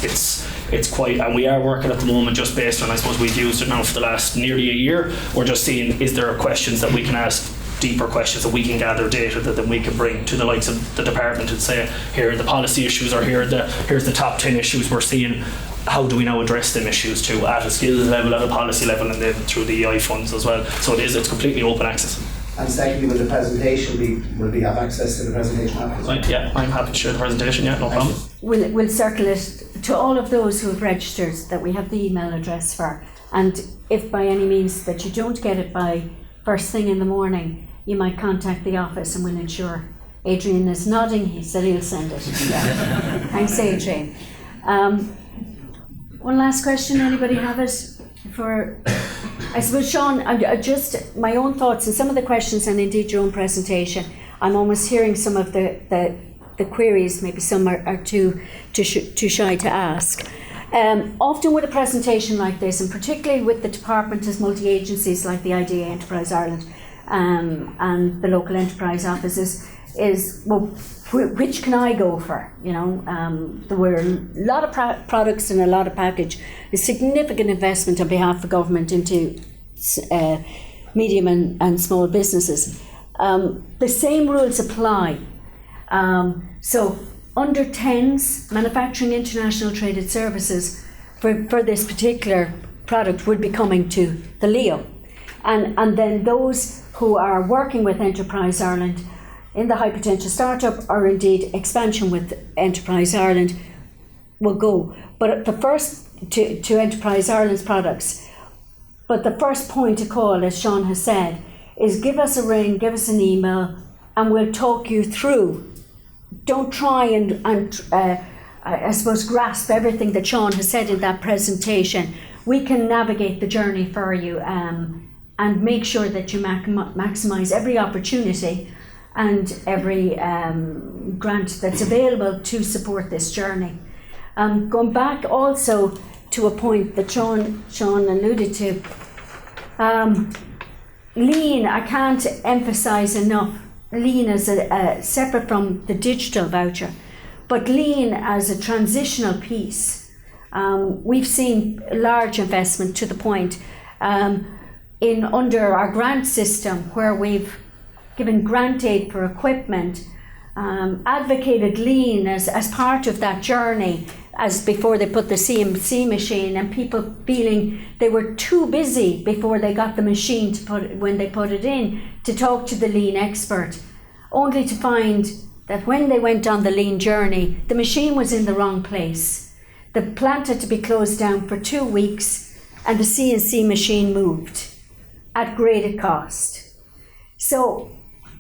It's quite, and we are working at the moment just based on, I suppose we've used it now for the last nearly a year. We're just seeing, is there questions that we can ask, deeper questions that we can gather data that then we can bring to the likes of the department and say, here are the policy issues, or here's the top 10 issues we're seeing. How do we now address them issues too, at a skills level, at a policy level, and then through the EI funds as well. So it's completely open access. And secondly, will the presentation will we have access to the presentation afterwards? Right, yeah, I'm happy to share the presentation. Yeah, no problem. We'll circle it to all of those who have registered that we have the email address for. And if by any means that you don't get it by first thing in the morning, you might contact the office and we'll ensure. Adrian is nodding, he said he'll send it. Yeah. Thanks, Adrian. One last question, anybody have it? I suppose, Sean, I just my own thoughts and some of the questions, and indeed your own presentation, I'm almost hearing some of the queries, maybe some are too shy to ask. Often with a presentation like this, and particularly with the department as multi-agencies like the IDA Enterprise Ireland and the local enterprise offices, is well, which can I go for? There were a lot of products and a lot of package, a significant investment on behalf of the government into medium and small businesses. The same rules apply. So under 10s, manufacturing international traded services for this particular product would be coming to the LEO. And then those who are working with Enterprise Ireland in the high potential startup, or indeed expansion with Enterprise Ireland, will go. But the first to Enterprise Ireland's products. But the first point of call, as Sean has said, is give us a ring, give us an email, and we'll talk you through. Don't try and I suppose grasp everything that Sean has said in that presentation. We can navigate the journey for you and make sure that you maximise every opportunity and every grant that's available to support this journey. Going back also to a point that Sean alluded to, Lean, I can't emphasise enough, Lean is separate from the digital voucher, but Lean as a transitional piece. We've seen large investment to the point under our grant system where we've given grant aid for equipment, advocated Lean as part of that journey as before they put the CNC machine, and people feeling they were too busy before they got the machine when they put it in to talk to the Lean expert, only to find that when they went on the Lean journey, the machine was in the wrong place. The plant had to be closed down for 2 weeks and the CNC machine moved at greater cost. So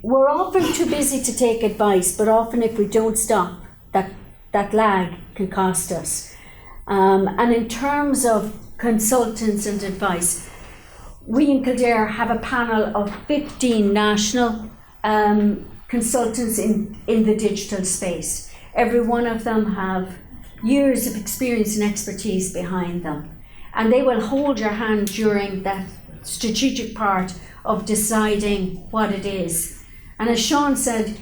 we're often too busy to take advice, but often if we don't stop, that lag can cost us. And in terms of consultants and advice, we in Kildare have a panel of 15 national consultants in the digital space. Every one of them have years of experience and expertise behind them. And they will hold your hand during that strategic part of deciding what it is. And as Sean said,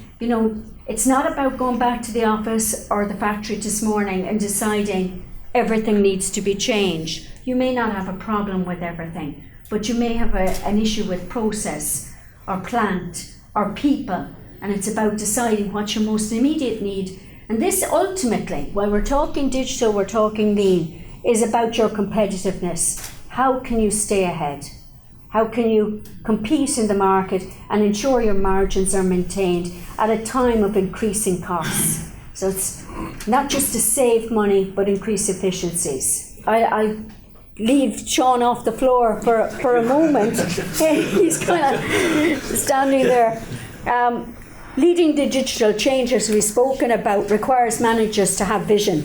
it's not about going back to the office or the factory this morning and deciding everything needs to be changed. You may not have a problem with everything, but you may have an issue with process or plant or people, and it's about deciding what's your most immediate need. And this ultimately, while we're talking digital, we're talking Lean, is about your competitiveness. How can you stay ahead? How can you compete in the market and ensure your margins are maintained at a time of increasing costs? So it's not just to save money, but increase efficiencies. I'll leave Sean off the floor for a moment. He's kind of standing there. Leading the digital changes we've spoken about requires managers to have vision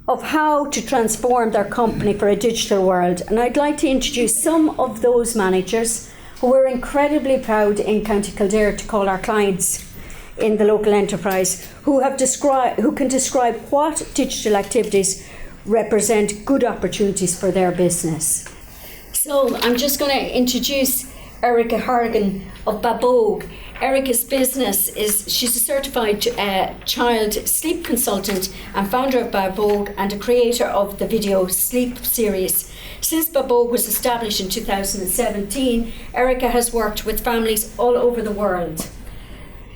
of how to transform their company for a digital world. And I'd like to introduce some of those managers who we're incredibly proud in County Kildare to call our clients in the local enterprise, who can describe what digital activities represent good opportunities for their business. So I'm just going to introduce Erica Hargan of Babog. Erica's business she's a certified child sleep consultant and founder of Babog and a creator of the video sleep series. Since Babog was established in 2017, Erica has worked with families all over the world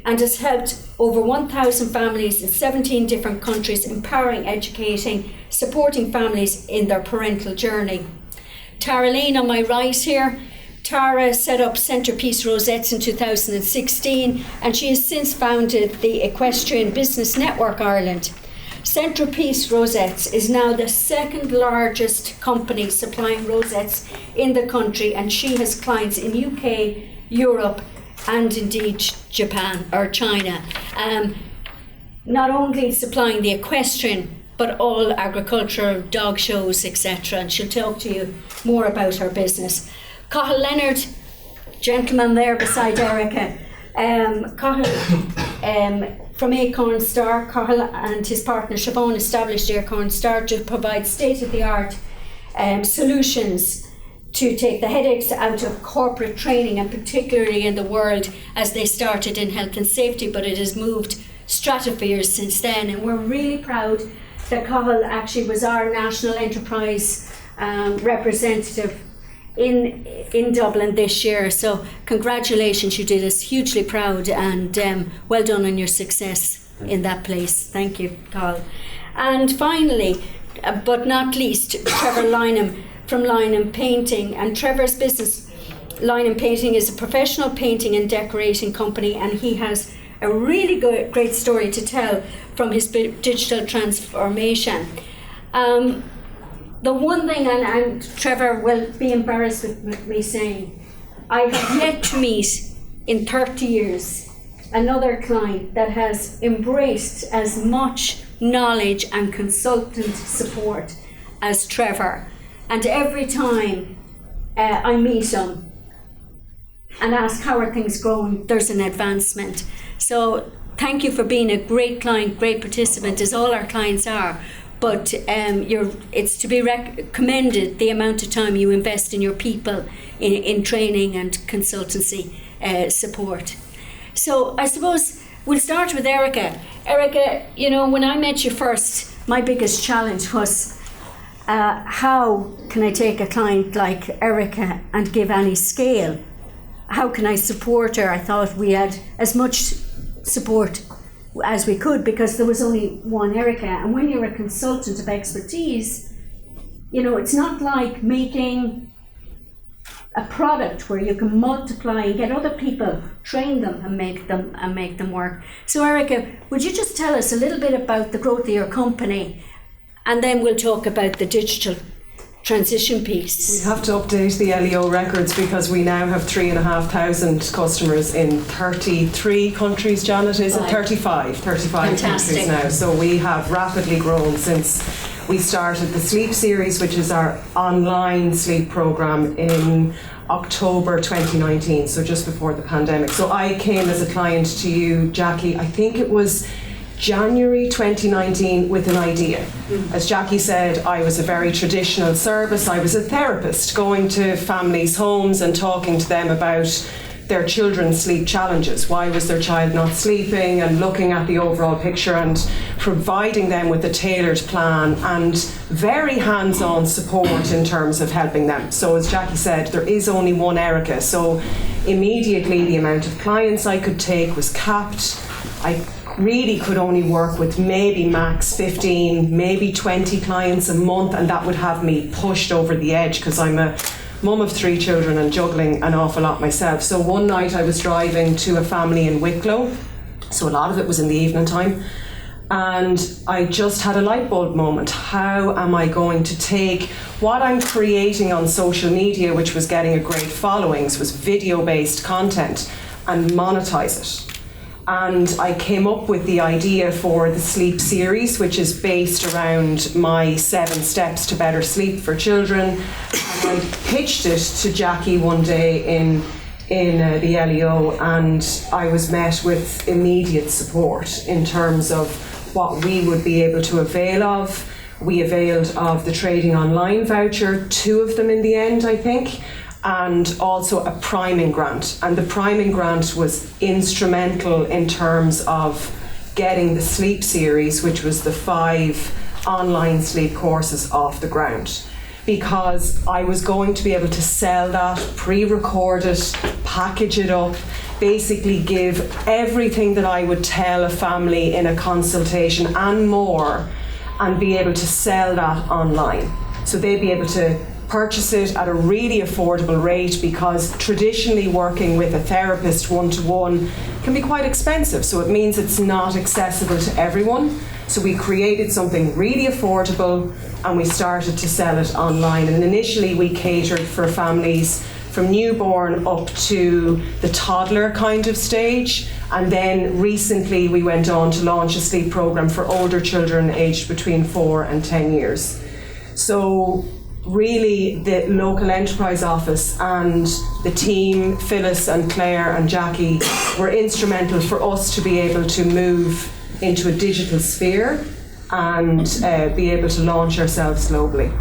and has helped over 1,000 families in 17 different countries, empowering, educating, supporting families in their parental journey. Tara Lane on my right here. Tara set up Centrepiece Rosettes in 2016, and she has since founded the Equestrian Business Network Ireland. Centrepiece Rosettes is now the second largest company supplying rosettes in the country, and she has clients in UK, Europe, and indeed Japan or China. Not only supplying the equestrian, but all agricultural, dog shows, etc. And she'll talk to you more about her business. Cathal Leonard, gentleman there beside Erica. Cathal from Acorn Star. Cathal and his partner Siobhan established Acorn Star to provide state-of-the-art solutions to take the headaches out of corporate training, and particularly in the world as they started in health and safety, but it has moved stratospheres since then. And we're really proud that Cathal actually was our national enterprise representative in Dublin this year. So congratulations, you did us hugely proud, and well done on your success in that place. Thank you, Carl. And finally, but not least, Trevor Lineham from Lineham Painting. And Trevor's business, Lineham Painting, is a professional painting and decorating company, and he has a really great story to tell from his digital transformation. The one thing, and Trevor will be embarrassed with me saying, I have yet to meet in 30 years another client that has embraced as much knowledge and consultant support as Trevor. And every time I meet him, and ask how are things going, there's an advancement. So thank you for being a great client, great participant, as all our clients are. But it's to be commended the amount of time you invest in your people, in training and consultancy support. So I suppose we'll start with Erica. Erica, when I met you first, my biggest challenge was how can I take a client like Erica and give any scale? How can I support her? I thought we had as much support as we could because there was only one Erica. And when you're a consultant of expertise, it's not like making a product where you can multiply and get other people, train them and make them work. So Erica, would you just tell us a little bit about the growth of your company, and then we'll talk about the digital transition piece. We have to update the LEO records because we now have 3,500 customers in 33 countries, Janet, is it? 35 countries now. So we have rapidly grown since we started the Sleep Series, which is our online sleep program, in October 2019, so just before the pandemic. So I came as a client to you, Jackie, I think it was January 2019, with an idea. As Jackie said, I was a very traditional service. I was a therapist going to families' homes and talking to them about their children's sleep challenges. Why was their child not sleeping, and looking at the overall picture and providing them with a tailored plan and very hands-on support in terms of helping them. So as Jackie said, there is only one Erica. So immediately the amount of clients I could take was capped. I really could only work with maybe max 15, maybe 20 clients a month, and that would have me pushed over the edge because I'm a mum of 3 children and juggling an awful lot myself. So one night I was driving to a family in Wicklow, so a lot of it was in the evening time, and I just had a light bulb moment. How am I going to take what I'm creating on social media, which was getting a great followings, was video-based content, and monetize it? And I came up with the idea for the Sleep Series, which is based around my 7 steps to better sleep for children. And I pitched it to Jackie one day in the LEO, and I was met with immediate support in terms of what we would be able to avail of. We availed of the Trading Online Voucher, 2 of them in the end, I think, and also a priming grant. And the priming grant was instrumental in terms of getting the Sleep Series, which was the 5 online sleep courses, off the ground. Because I was going to be able to sell that, pre-record it, package it up, basically give everything that I would tell a family in a consultation and more, and be able to sell that online. So they'd be able to purchase it at a really affordable rate, because traditionally working with a therapist one-to-one can be quite expensive, so it means it's not accessible to everyone. So we created something really affordable and we started to sell it online, and initially we catered for families from newborn up to the toddler kind of stage, and then recently we went on to launch a sleep program for older children aged between 4 and 10 years. So really the local enterprise office and the team, Phyllis and Claire and Jackie, were instrumental for us to be able to move into a digital sphere and be able to launch ourselves globally.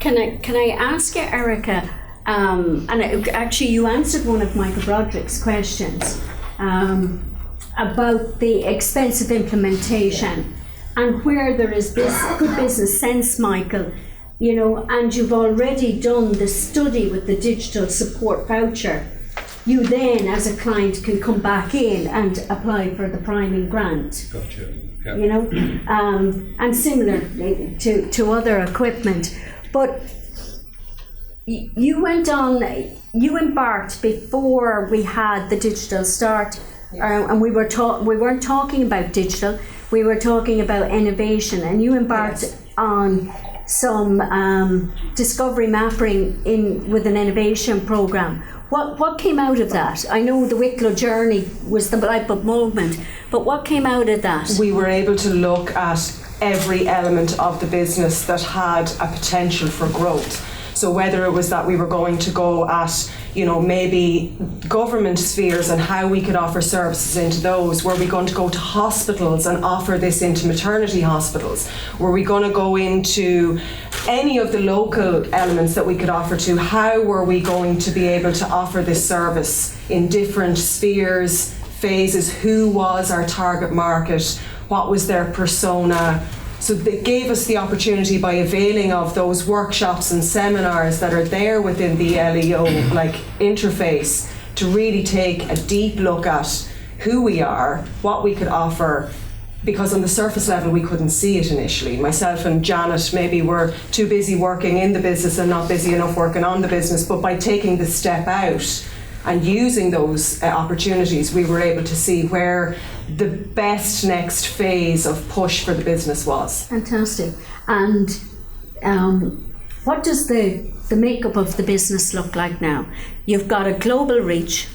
Can I ask you, Erica, and actually you answered one of Michael Broderick's questions about the expense of implementation, and where there is this good business sense, Michael, you know, and you've already done the study with the digital support voucher, you then as a client can come back in and apply for the priming grant. Gotcha. Yeah. You know, and similarly to other equipment. But you embarked before we had the digital start, and we weren't talking about digital, we were talking about innovation, and you embarked on some discovery mapping with an innovation program. What came out of that? I know the Wicklow journey was the light bulb moment, but what came out of that? We were able to look at every element of the business that had a potential for growth. So whether it was that we were going to go at, maybe government spheres and how we could offer services into those, were we going to go to hospitals and offer this into maternity hospitals? Were we going to go into any of the local elements that we could offer to? How were we going to be able to offer this service in different spheres, phases? Who was our target market? What was their persona? So they gave us the opportunity, by availing of those workshops and seminars that are there within the LEO interface, to really take a deep look at who we are, what we could offer, because on the surface level we couldn't see it initially. Myself and Janet maybe were too busy working in the business and not busy enough working on the business, but by taking the step out and using those opportunities, we were able to see where the best next phase of push for the business was. Fantastic. And what does the makeup of the business look like now? You've got a global reach,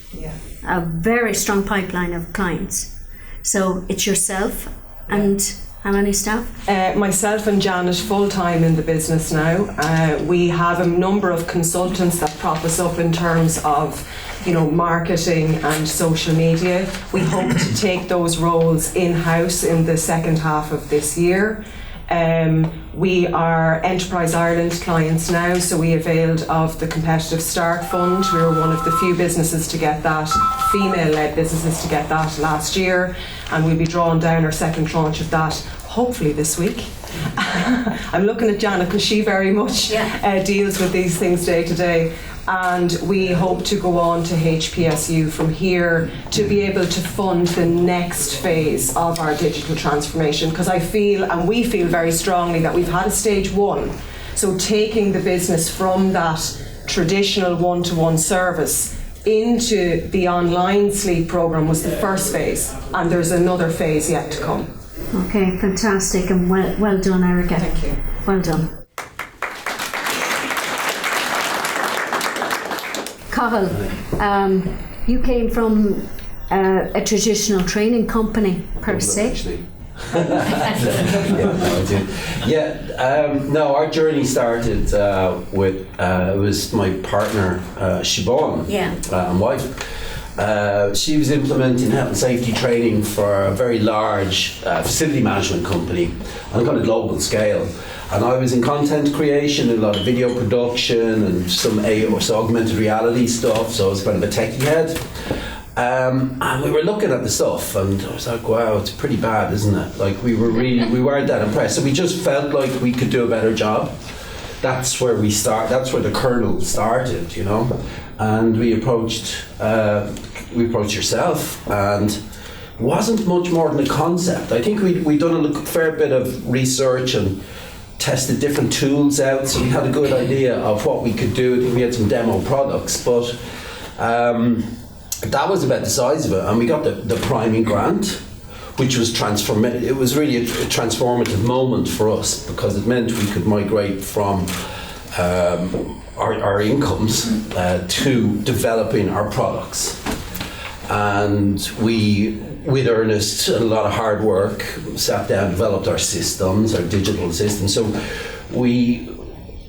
a very strong pipeline of clients. So it's yourself and how many staff? Myself and Janet full-time in the business now. We have a number of consultants that prop us up in terms of marketing and social media. We hope to take those roles in-house in the second half of this year. We are Enterprise Ireland clients now, so we availed of the Competitive Start Fund. We were one of the few businesses to get that, female-led businesses to get that last year, and we'll be drawing down our second tranche of that hopefully this week. I'm looking at Janet because she very much deals with these things day to day. And we hope to go on to HPSU from here to be able to fund the next phase of our digital transformation, because I feel, and we feel very strongly, that we've had a stage one. So taking the business from that traditional one-to-one service into the online sleep programme was the first phase, and there's another phase yet to come. Okay, fantastic, and well done, Erica. Thank you. Well done. Cathal, you came from a traditional training company per se. No, our journey started with it was my partner Siobhan and wife. She was implementing health and safety training for a very large facility management company on a kind of global scale. And I was in content creation, a lot of video production and some augmented reality stuff, so I was kind of a techie head. And we were looking at the stuff and I was like, wow, it's pretty bad, isn't it? Like we weren't that impressed. So we just felt like we could do a better job. That's where that's where the kernel started, And we approached yourself, and it wasn't much more than a concept. I think we'd done a fair bit of research and tested different tools out, so we had a good idea of what we could do. I think we had some demo products, but that was about the size of it. And we got the priming grant, which was transformative. It was really a transformative moment for us, because it meant we could migrate from our incomes to developing our products. And we, with earnest and a lot of hard work, sat down, developed our systems, our digital systems. So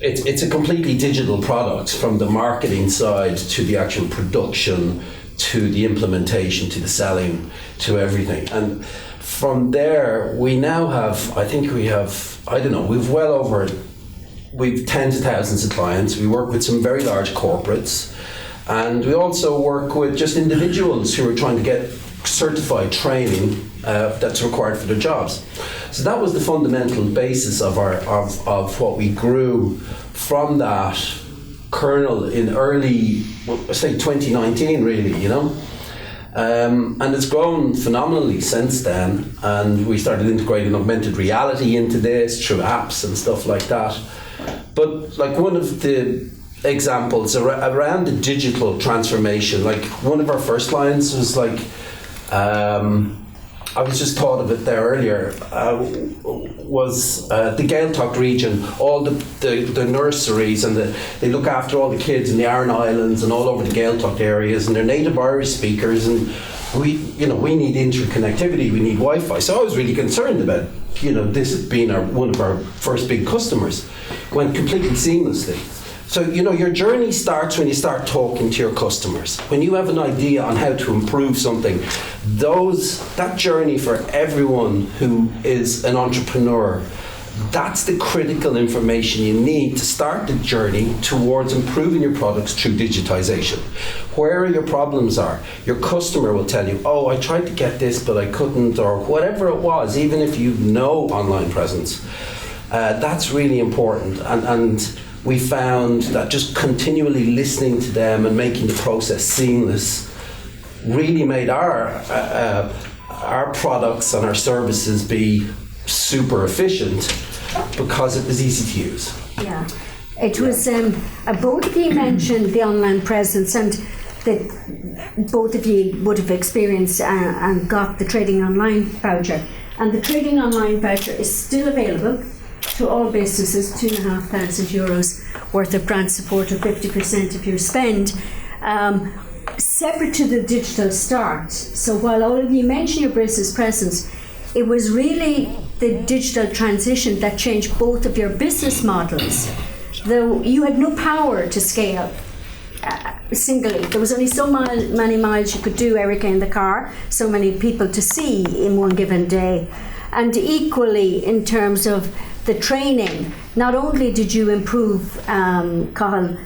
it's a completely digital product, from the marketing side to the actual production, to the implementation, to the selling, to everything. And from there, we now have, we've tens of thousands of clients. We work with some very large corporates. And we also work with just individuals who are trying to get certified training that's required for their jobs. So that was the fundamental basis of what we grew from that kernel in early, say 2019, really, and it's grown phenomenally since then. And we started integrating augmented reality into this through apps and stuff like that. But like one of the examples around the digital transformation, like one of our first clients was like, I was just thought of it there earlier, was the Gaeltacht region, all the nurseries, and they look after all the kids in the Aran Islands and all over the Gaeltacht areas, and they're native Irish speakers, and we need interconnectivity, we need Wi-Fi. So I was really concerned about, this being one of our first big customers. Went completely seamlessly. So, your journey starts when you start talking to your customers. When you have an idea on how to improve something, that journey for everyone who is an entrepreneur, that's the critical information you need to start the journey towards improving your products through digitization. Where your problems are, your customer will tell you, oh, I tried to get this, but I couldn't, or whatever it was, even if you've no online presence. That's really important. And we found that just continually listening to them and making the process seamless really made our products and our services be super efficient because it was easy to use. Yeah, it was. Both of you mentioned the online presence, and that both of you would have experienced and got the Trading Online Voucher. And the Trading Online Voucher is still available to all businesses, €2,500 worth of grant support, or 50% of your spend. Separate to the digital start. So while all of you mention your business presence, it was really the digital transition that changed both of your business models. Though you had no power to scale singly. There was only so many miles you could do, Erica, in the car, so many people to see in one given day. And equally, in terms of the training, not only did you improve, Cathal,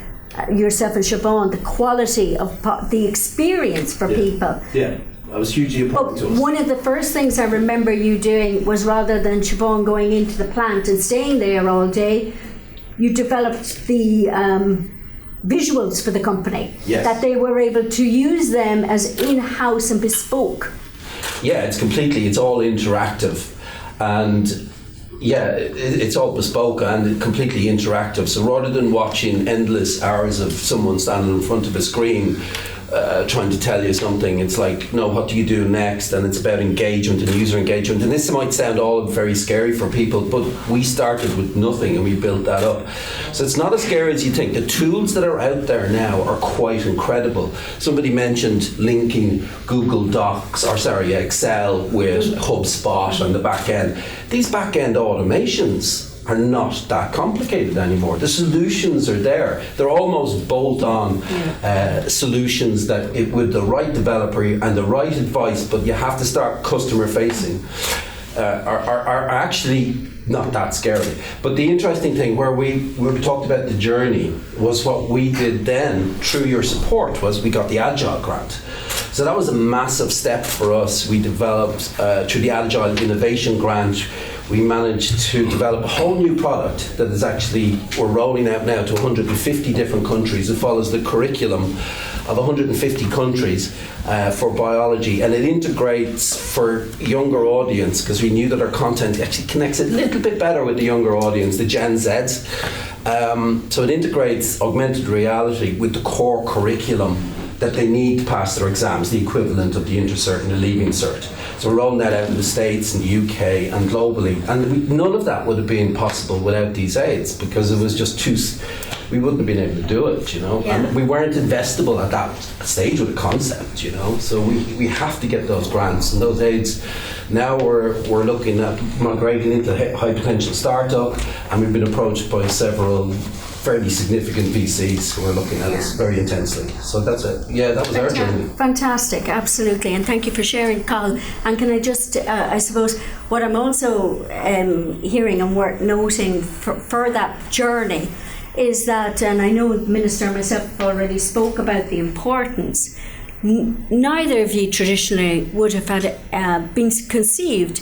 yourself and Siobhan, the quality of the experience for people. Yeah. I was hugely important to us. One of the first things I remember you doing was, rather than Siobhan going into the plant and staying there all day, you developed the visuals for the company. Yes. That they were able to use them as in-house and bespoke. Yeah, it's all interactive, and it's all bespoke and completely interactive. So rather than watching endless hours of someone standing in front of a screen trying to tell you something, it's like, no, what do you do next? And it's about engagement and user engagement. And this might sound all very scary for people, but we started with nothing and we built that up. So it's not as scary as you think. The tools that are out there now are quite incredible. Somebody mentioned linking Google Docs, Excel with HubSpot on the back end. These back end automations are not that complicated anymore. The solutions are there. They're almost bolt-on solutions that, with the right developer and the right advice, but you have to start customer-facing, are actually not that scary. But the interesting thing, where we talked about the journey, was what we did then through your support was we got the Agile grant. So that was a massive step for us. We developed, through the Agile Innovation Grant, we managed to develop a whole new product that is actually, we're rolling out now to 150 different countries. It follows the curriculum of 150 countries for biology, and it integrates for younger audience, because we knew that our content actually connects a little bit better with the younger audience, the Gen Zs. So it integrates augmented reality with the core curriculum that they need to pass their exams, the equivalent of the Intercert and the Leaving Cert. So we're rolling that out in the States and the UK and globally. And none of that would have been possible without these aids, because it was just we wouldn't have been able to do it, Yeah. And we weren't investable at that stage with the concept, So we have to get those grants and those aids. Now we're looking at migrating into high potential startup, and we've been approached by several fairly significant VCs who are looking at us very intensely. So that's it. Yeah, that was our journey. Fantastic, absolutely. And thank you for sharing, Cathal. And can I just, I suppose, what I'm also hearing and worth noting for that journey is that, and I know the Minister and myself already spoke about the importance, neither of you traditionally would have had been conceived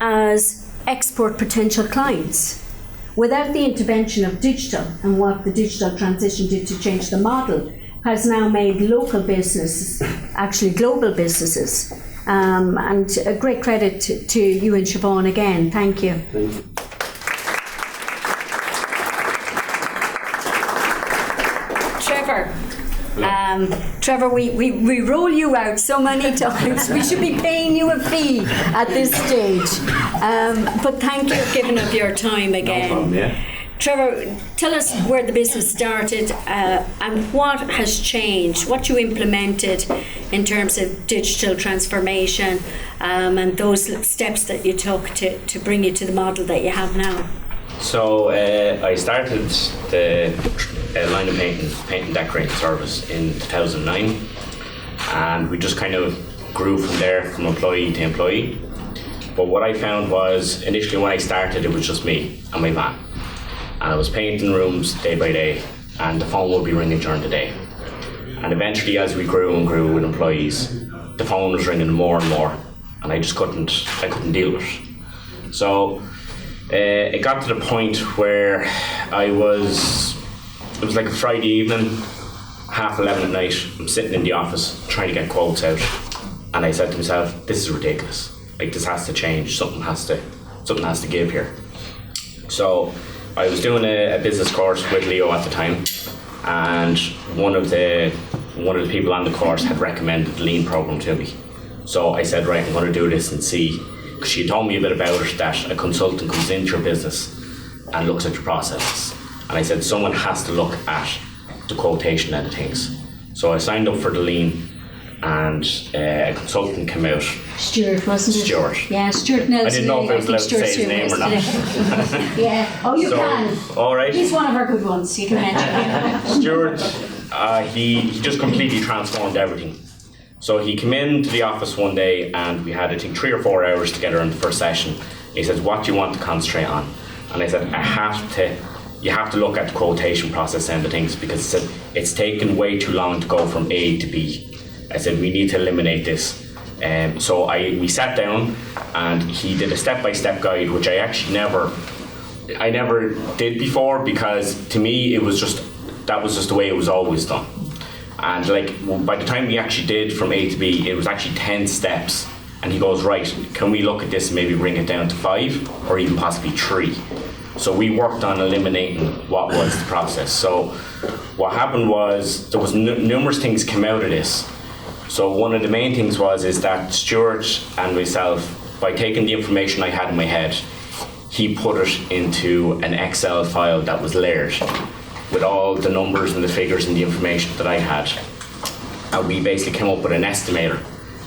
as export potential clients. Without the intervention of digital and what the digital transition did to change the model, has now made local businesses actually global businesses. And a great credit to you and Siobhan again. Thank you. Thank you. Trevor, we roll you out so many times. We should be paying you a fee at this stage. But thank you for giving up your time again. No problem, yeah. Trevor, tell us where the business started and what has changed, what you implemented in terms of digital transformation and those steps that you took to bring you to the model that you have now. So I started the Lineham painting decorating service in 2009, and we just kind of grew from there, from employee to employee. But what I found was, initially when I started, it was just me and my van, and I was painting rooms day by day, and the phone would be ringing during the day. And eventually, as we grew and grew with employees, the phone was ringing more and more, and I just couldn't deal with it. So it got to the point where it was like a Friday evening, 11:30 at night. I'm sitting in the office trying to get quotes out, and I said to myself, "This is ridiculous. Like, this has to change. Something has to give here." So I was doing a business course with Leo at the time, and one of the people on the course had recommended the Lean program to me. So I said, right, I'm going to do this and see. Because she told me a bit about it, that a consultant comes into your business and looks at your processes. And I said, someone has to look at the quotation end of things. So I signed up for the Lean, and a consultant came out. Stuart, wasn't it? Stuart. Yeah, Stuart Nelson. I didn't know if I was allowed to say his name or not. Yeah. Oh, you can. All right. He's one of our good ones. You can mention him. Stuart, he just completely transformed everything. So he came into the office one day, and we had, I think, 3 or 4 hours together in the first session. He said, "What do you want to concentrate on?" And I said, you have to look at the quotation process end of things, because he said, it's taken way too long to go from A to B. I said, we need to eliminate this. So we sat down, and he did a step-by-step guide, which I actually never did before, because to me that was just the way it was always done. And by the time we actually did from A to B, it was actually 10 steps. And he goes, right, can we look at this and maybe bring it down to 5 or even possibly 3? So we worked on eliminating what was the process. So what happened was, there was numerous things came out of this. So one of the main things is that Stuart and myself, by taking the information I had in my head, he put it into an Excel file that was layered with all the numbers and the figures and the information that I had. And we basically came up with an estimator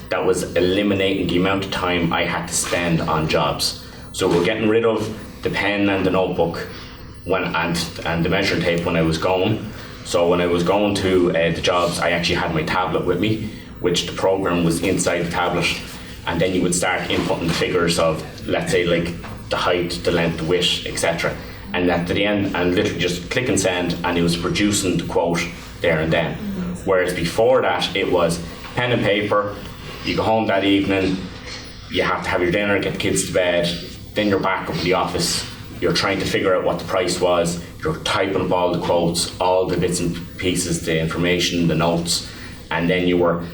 that was eliminating the amount of time I had to spend on jobs. So we're getting rid of the pen and the notebook and the measuring tape when I was going. So when I was going to the jobs, I actually had my tablet with me, which the program was inside the tablet, and then you would start inputting the figures of, let's say, like the height, the length, the width, etc. And at the end, and literally just click and send, and it was producing the quote there and then. Whereas before that, it was pen and paper. You go home that evening, you have to have your dinner, get the kids to bed, then you're back up in the office, you're trying to figure out what the price was, you're typing up all the quotes, all the bits and pieces, the information, the notes, and then you were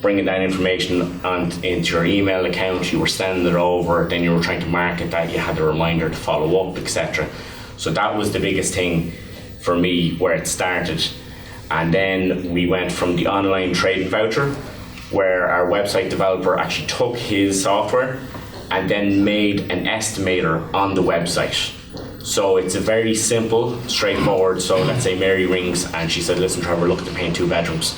bringing that information into your email account, you were sending it over, then you were trying to market that, you had a reminder to follow up, etc. So that was the biggest thing for me, where it started. And then we went from the online trading voucher, where our website developer actually took his software and then made an estimator on the website. So it's a very simple, straightforward. So let's say Mary rings and she said, "Listen, Trevor, look to paint 2 bedrooms."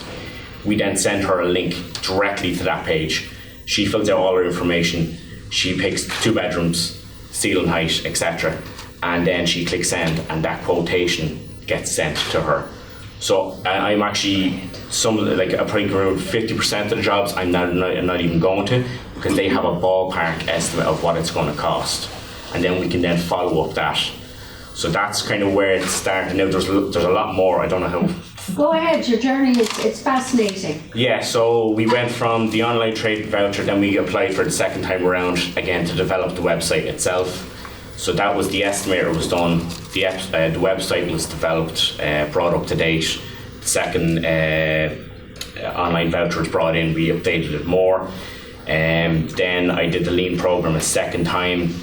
We then send her a link directly to that page. She fills out all her information. She picks 2 bedrooms, ceiling height, etc. And then she clicks send, and that quotation gets sent to her. So I'm actually, probably around 50% of the jobs I'm not even going to, because they have a ballpark estimate of what it's going to cost. And then we can then follow up that. So that's kind of where it started. Now there's a lot more, I don't know how. Go ahead, your journey it's fascinating. Yeah, so we went from the online trade voucher, then we applied for the second time around again to develop the website itself. So that was, the estimator was done, the website was developed, brought up to date. The second online voucher was brought in, we updated it more. Then I did the Lean program a second time,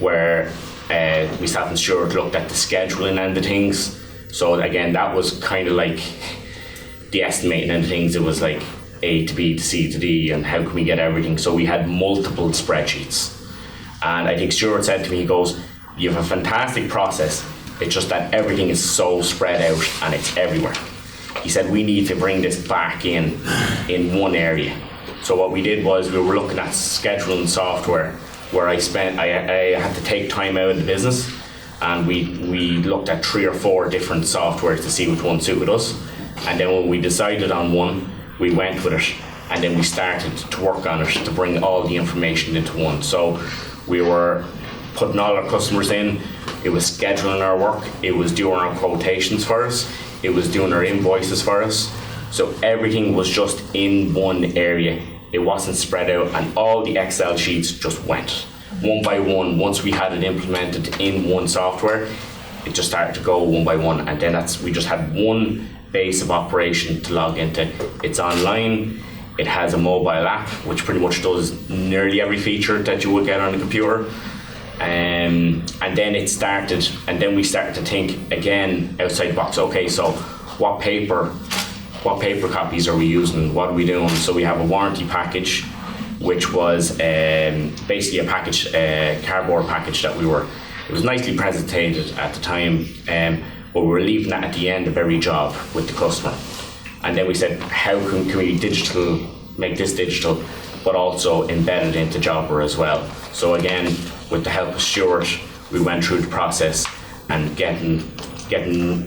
where myself and Stuart looked at the scheduling end of things. So again, that was kind of like the estimating end of things. It was like A to B to C to D, and how can we get everything? So we had multiple spreadsheets. And I think Stuart said to me, he goes, "You have a fantastic process, it's just that everything is so spread out and it's everywhere." He said, "We need to bring this back in one area." So what we did was, we were looking at scheduling software, where I had to take time out of the business and we looked at 3 or 4 different softwares to see which one suited us. And then when we decided on one, we went with it, and then we started to work on it to bring all the information into one. So we were putting all our customers in, it was scheduling our work, it was doing our quotations for us, it was doing our invoices for us. So everything was just in one area. It wasn't spread out, and all the Excel sheets just went one by one. Once we had it implemented in one software, it just started to go one by one, and then we just had one base of operation to log into. It's online, it has a mobile app which pretty much does nearly every feature that you would get on a computer. And then we started to think again outside the box. Okay, so what paper copies are we using? What are we doing? So we have a warranty package, which was basically a cardboard package that it was nicely presented at the time, but we were leaving that at the end of every job with the customer. And then we said, how can we make this digital, but also embed it into Jobber as well? So again, with the help of Stuart, we went through the process and getting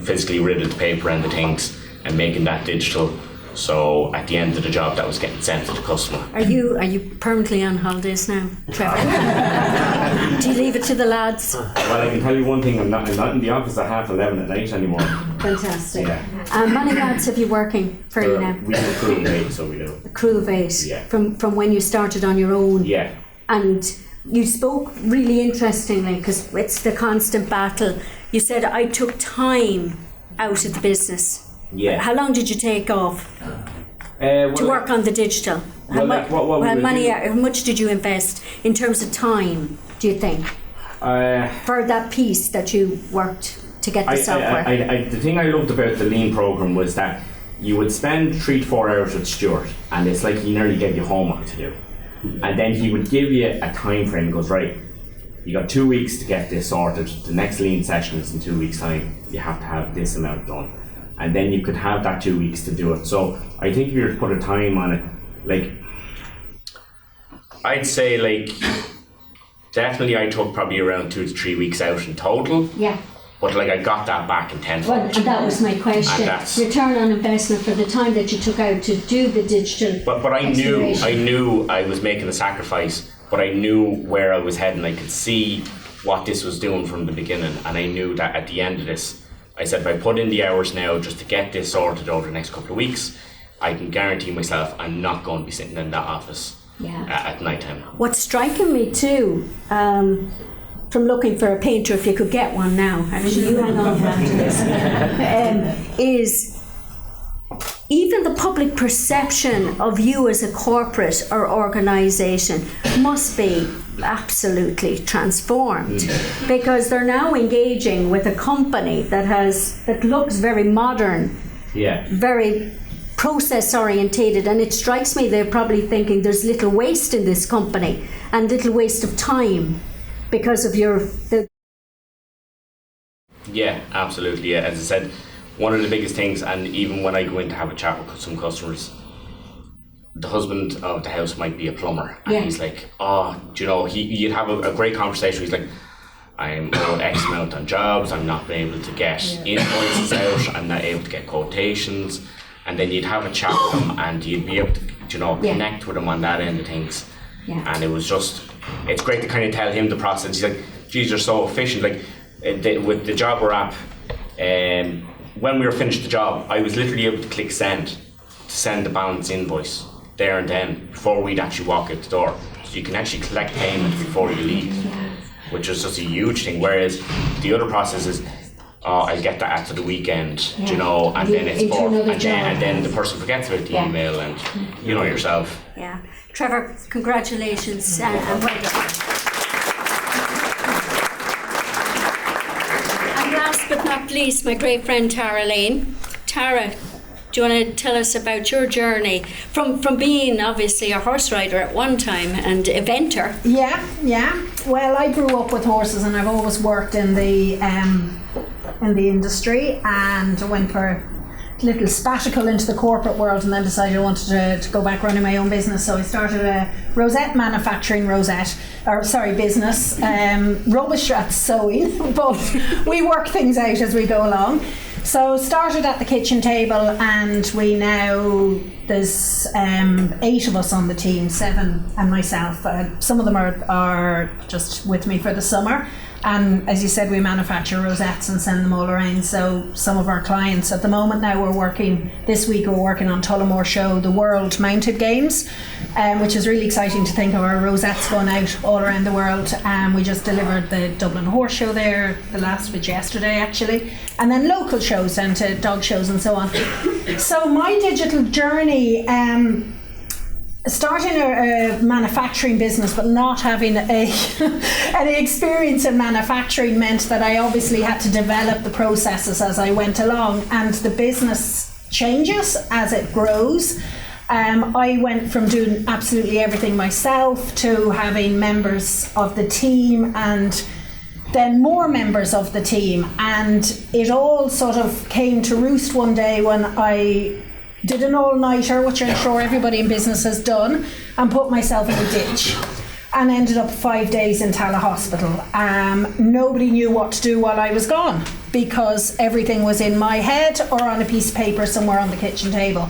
physically rid of the paper and the things and making that digital. So at the end of the job, that was getting sent to the customer. Are you permanently on holidays now, Trevor? Do you leave it to the lads? Well, I can tell you one thing, I'm not in the office at 11:30 at night anymore. Fantastic. Yeah. How many lads have you working for you now? We have a crew of 8, so we do. A crew of 8? Yeah. From when you started on your own? Yeah. And you spoke really interestingly, because it's the constant battle. You said, I took time out of the business. Yeah. How long did you take off to work on the digital? How much did you invest in terms of time, do you think, for that piece that you worked to get the software? The thing I loved about the Lean program was that you would spend 3 to 4 hours with Stuart, and it's like he nearly gave you homework to do. And then he would give you a time frame and goes, right, you got 2 weeks to get this sorted. The next Lean session is in 2 weeks' time. You have to have this amount done. And then you could have that 2 weeks to do it. So I think if you were to put a time on it, like, I'd say definitely I took probably around 2 to 3 weeks out in total. Yeah. But I got that back in 10 Well, and that was my question. Return on investment for the time that you took out to do the digital. But I knew I was making a sacrifice, but I knew where I was heading. I could see what this was doing from the beginning, and I knew that at the end of this, I said, if I put in the hours now just to get this sorted over the next couple of weeks, I can guarantee myself I'm not going to be sitting in that office at night time. What's striking me too, from looking for a painter, if you could get one now, actually you hang on after this, is even the public perception of you as a corporate or organisation must be absolutely transformed, because they're now engaging with a company that looks very modern, very process orientated, and it strikes me they're probably thinking there's little waste in this company and little waste of time because of Yeah, absolutely. Yeah. As I said, one of the biggest things, and even when I go in to have a chat with some customers, the husband of the house might be a plumber, and he's like, you'd have a great conversation. He's like, I'm owed X amount on jobs, I'm not being able to get invoices out, I'm not able to get quotations, and then you'd have a chat with him and you'd be able to connect with him on that end of things. And it was just, it's great to kind of tell him the process. He's like, geez, you're so efficient. With the Jobber app, when we were finished the job, I was literally able to click send to send the balance invoice there and then before we'd actually walk out the door. So you can actually collect payment before you leave, which is just a huge thing. Whereas the other process is, I'll get that after the weekend, and then it's and then the person forgets about the email, and you know yourself. Yeah. Trevor, congratulations and well done. And last but not least, my great friend Tara Lane. Tara, do you want to tell us about your journey from being obviously a horse rider at one time and eventer? Yeah. Well, I grew up with horses, and I've always worked in the industry, and went for little sabbatical into the corporate world, and then decided I wanted to go back running my own business. So I started a rosette manufacturing business. Rubbish at sewing, but we work things out as we go along. So started at the kitchen table, and there's 8 of us on the team, 7 and myself. Some of them are just with me for the summer. And as you said, we manufacture rosettes and send them all around. So some of our clients at the moment now, this week we're working on Tullamore Show, the World Mounted Games, which is really exciting to think of our rosettes going out all around the world. We just delivered the Dublin Horse Show there, the last of it yesterday actually. And then local shows down to dog shows and so on. So my digital journey, starting a manufacturing business but not having any experience in manufacturing meant that I obviously had to develop the processes as I went along, and the business changes as it grows. I went from doing absolutely everything myself to having members of the team and then more members of the team, and it all sort of came to roost one day when I did an all-nighter, which I'm sure everybody in business has done, and put myself in a ditch and ended up 5 days in Tala Hospital. Nobody knew what to do while I was gone because everything was in my head or on a piece of paper somewhere on the kitchen table.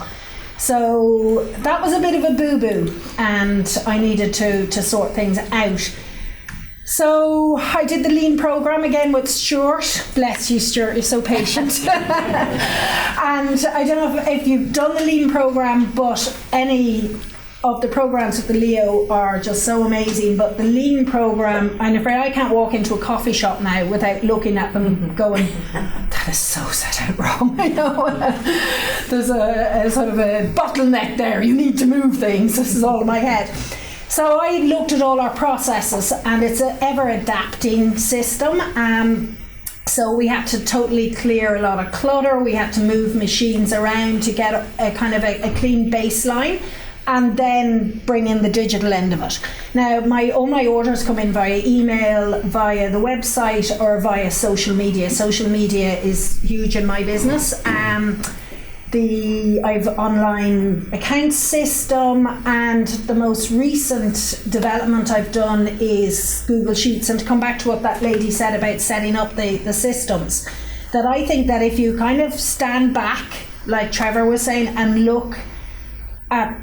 So that was a bit of a boo-boo, and I needed to sort things out. So I did the lean program again with Stuart. Bless you, Stuart, you're so patient. And I don't know if you've done the lean program, but any of the programs with the Leo are just so amazing. But the lean program, I'm afraid I can't walk into a coffee shop now without looking at them going, that is so set out wrong. I know there's a sort of a bottleneck there. You need to move things. This is all in my head. So I looked at all our processes, and it's an ever-adapting system. So we had to totally clear a lot of clutter. We had to move machines around to get a kind of a clean baseline, and then bring in the digital end of it. Now, all my orders come in via email, via the website, or via social media. Social media is huge in my business. I've online account system, and the most recent development I've done is Google Sheets. And to come back to what that lady said about setting up the systems, that I think that if you kind of stand back, like Trevor was saying, and look at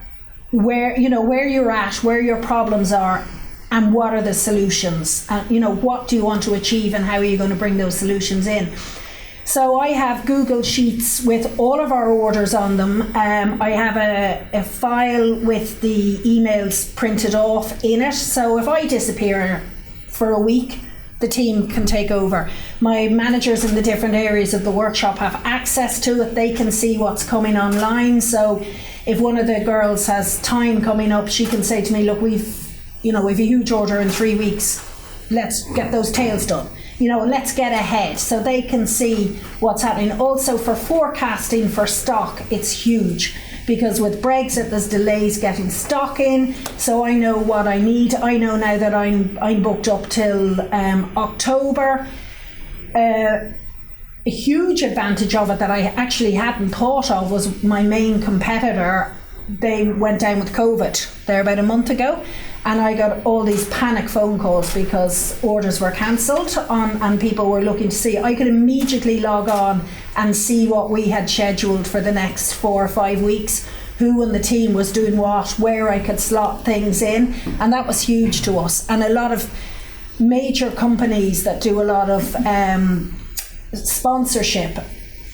where you're at, where your problems are, and what are the solutions, what do you want to achieve, and how are you going to bring those solutions in. So I have Google Sheets with all of our orders on them. I have a file with the emails printed off in it. So if I disappear for a week, the team can take over. My managers in the different areas of the workshop have access to it. They can see what's coming online. So if one of the girls has time coming up, she can say to me, look, we've a huge order in 3 weeks. Let's get those tails done. Let's get ahead, so they can see what's happening. Also for forecasting for stock, it's huge, because with Brexit there's delays getting stock in, so I know what I need. I know now that I'm booked up till October. A huge advantage of it that I actually hadn't thought of was my main competitor. They went down with COVID there about a month ago, and I got all these panic phone calls because orders were cancelled and people were looking to see. I could immediately log on and see what we had scheduled for the next 4 or 5 weeks, who in the team was doing what, where I could slot things in, and that was huge to us. And a lot of major companies that do a lot of sponsorship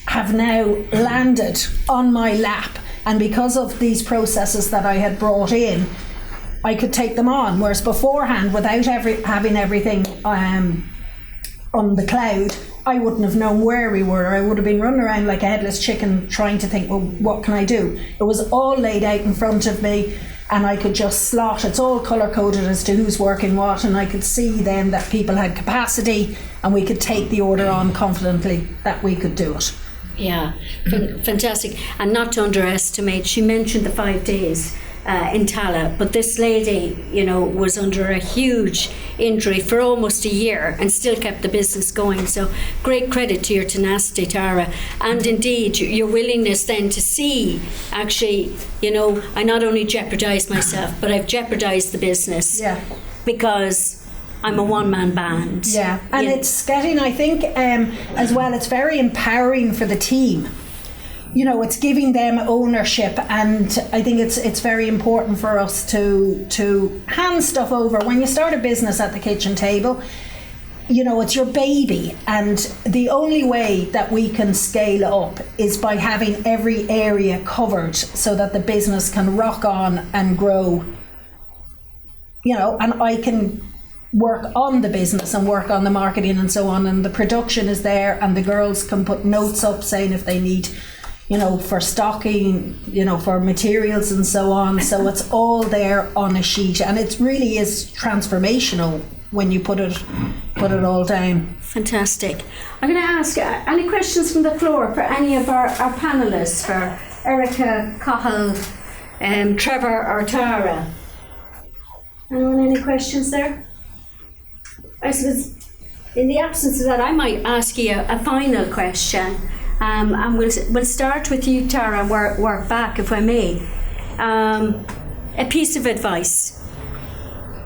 have now landed on my lap, and because of these processes that I had brought in, I could take them on, whereas beforehand, without having everything on the cloud, I wouldn't have known where we were. I would have been running around like a headless chicken trying to think, well, what can I do? It was all laid out in front of me, and I could just slot. It's all colour-coded as to who's working what, and I could see then that people had capacity, and we could take the order on confidently that we could do it. Yeah, fantastic. And not to underestimate, she mentioned the 5 days. in Tala, but this lady, was under a huge injury for almost a year and still kept the business going. So great credit to your tenacity, Tara, and indeed your willingness then to see, actually, I not only jeopardised myself, but I've jeopardised the business because I'm a one-man band. Yeah, and it's getting, I think, as well, it's very empowering for the team. It's giving them ownership, and I think it's very important for us to hand stuff over. When you start a business at the kitchen table, it's your baby, and the only way that we can scale up is by having every area covered so that the business can rock on and grow. And I can work on the business and work on the marketing and so on, and the production is there, and the girls can put notes up saying if they need for stocking, for materials and so on. So it's all there on a sheet, and it really is transformational when you put it all down. Fantastic. I'm going to ask any questions from the floor for any of our panellists, for Erica, Cathal, Trevor or Tara. Anyone, any questions there? I suppose in the absence of that, I might ask you a final question. And we'll start with you, Tara, and work back, if I may. A piece of advice,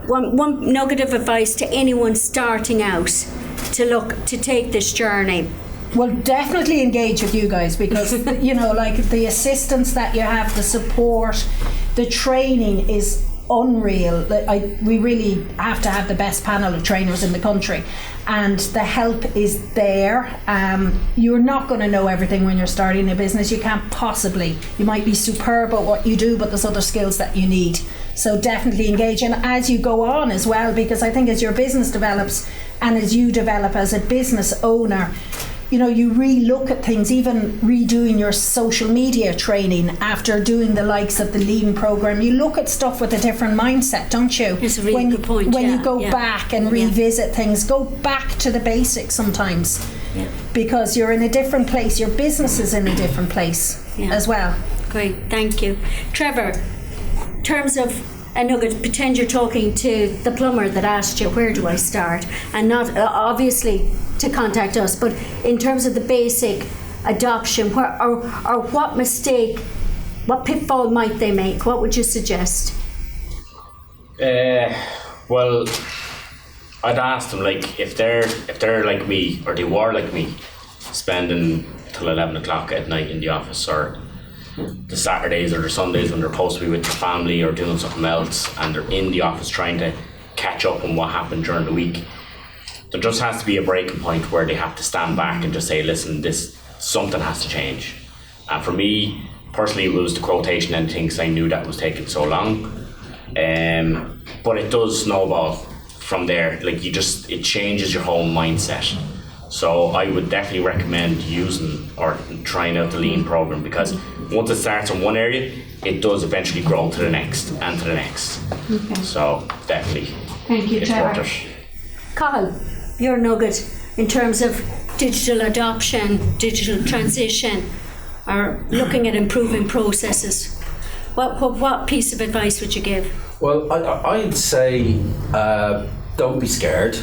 one nugget of advice to anyone starting out to take this journey. Well, definitely engage with you guys, because like the assistance that you have, the support, the training is unreal. We really have to have the best panel of trainers in the country, and the help is there. You're not going to know everything when you're starting a business. You can't possibly. You might be superb at what you do, but there's other skills that you need. So definitely engage, and as you go on as well, because I think as your business develops and as you develop as a business owner, you re-look at things, even redoing your social media training after doing the likes of the Lean program. You look at stuff with a different mindset, don't you? It's a really good point. When you go back and revisit things, go back to the basics sometimes, because you're in a different place. Your business is in a different place as well. Great, thank you. Trevor, in terms of a nugget, pretend you're talking to the plumber that asked you, where do I start? And not obviously to contact us, but in terms of the basic adoption, or what mistake, what pitfall might they make? What would you suggest? Well, I'd ask them, like, if they're like me, or they were like me, spending till 11 o'clock at night in the office, or the Saturdays or the Sundays when they're supposed to be with their family or doing something else, and they're in the office trying to catch up on what happened during the week. There just has to be a breaking point where they have to stand back and just say, listen, something has to change. And for me personally, it was the quotation and things I knew that was taking so long. But it does snowball from there. Like, it changes your whole mindset. So I would definitely recommend using or trying out the Lean program, because once it starts in one area, it does eventually grow to the next and to the next. Okay. So definitely, thank you, it's Trevor. worth it. Cathal, your nugget in terms of digital adoption, digital transition, or looking at improving processes. What piece of advice would you give? Well, I'd say don't be scared,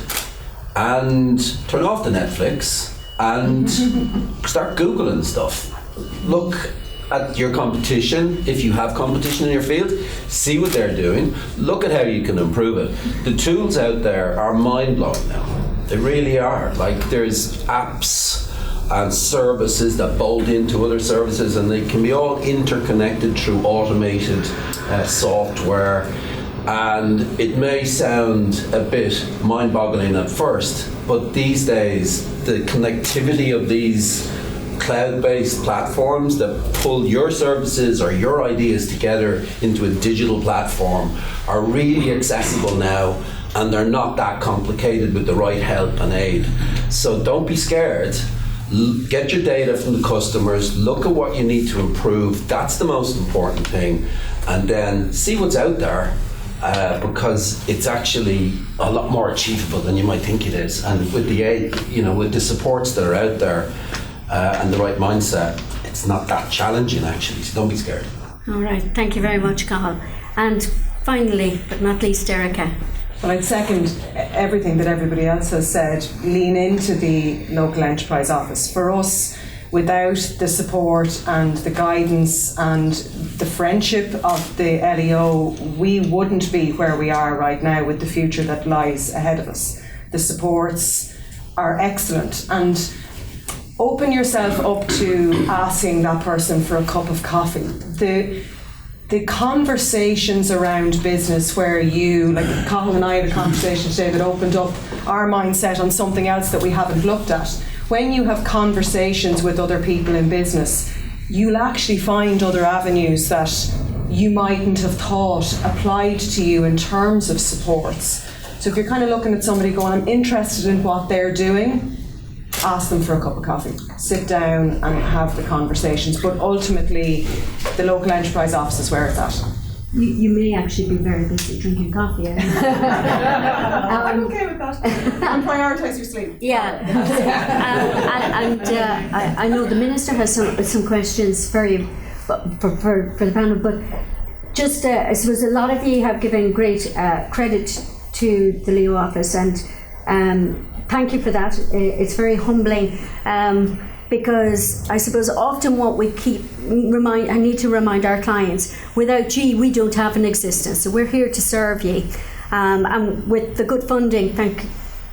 and turn off the Netflix and start Googling stuff. Look at your competition, if you have competition in your field, see what they're doing, look at how you can improve it. The tools out there are mind-blowing now. They really are. Like, there's apps and services that bolt into other services, and they can be all interconnected through automated software. And it may sound a bit mind-boggling at first, but these days the connectivity of these cloud-based platforms that pull your services or your ideas together into a digital platform are really accessible now, and they're not that complicated with the right help and aid. So don't be scared. Get your data from the customers, look at what you need to improve. That's the most important thing. And then see what's out there, because it's actually a lot more achievable than you might think it is. And with the aid, with the supports that are out there, and the right mindset, it's not that challenging actually, so don't be scared. All right, thank you very much, Cathal. And finally, but not least, Erica. Well, I'd second everything that everybody else has said. Lean into the local enterprise office. For us, without the support and the guidance and the friendship of the LEO, we wouldn't be where we are right now with the future that lies ahead of us. The supports are excellent, and open yourself up to asking that person for a cup of coffee. The conversations around business where you, like Cathal and I had a conversation today that opened up our mindset on something else that we haven't looked at. When you have conversations with other people in business, you'll actually find other avenues that you mightn't have thought applied to you in terms of supports. So if you're kind of looking at somebody going, I'm interested in what they're doing, ask them for a cup of coffee. Sit down and have the conversations. But ultimately, the local enterprise office is where it's at. You may actually be very busy drinking coffee. I'm okay with that. And prioritise your sleep. Yeah. I know the Minister has some questions for the panel, but just I suppose a lot of you have given great credit to the LEO office, and thank you for that. It's very humbling. Because I suppose often what we I need to remind our clients, without you, we don't have an existence. So we're here to serve you. And with the good funding, thank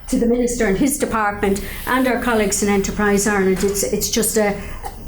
to the Minister and his department and our colleagues in Enterprise Ireland, it's just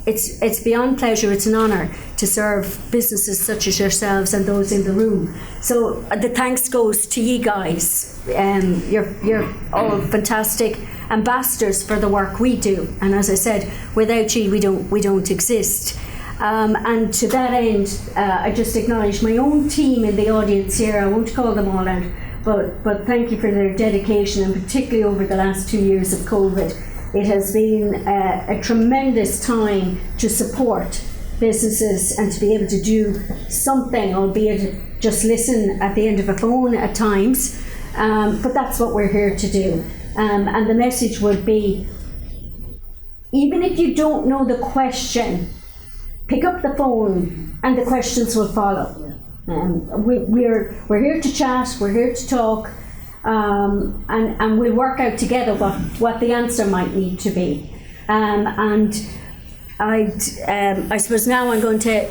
it's beyond pleasure, it's an honour to serve businesses such as yourselves and those in the room. So the thanks goes to you guys. You're all fantastic ambassadors for the work we do, and as I said, without you we don't exist. And to that end, I just acknowledge my own team in the audience here. I won't call them all out, but thank you for their dedication, and particularly over the last 2 years of COVID. It has been a tremendous time to support businesses and to be able to do something, albeit just listen at the end of a phone at times, but that's what we're here to do. And the message would be, even if you don't know the question, pick up the phone and the questions will follow. We're here to chat, we're here to talk, and we'll work out together what the answer might need to be. And I suppose now I'm going to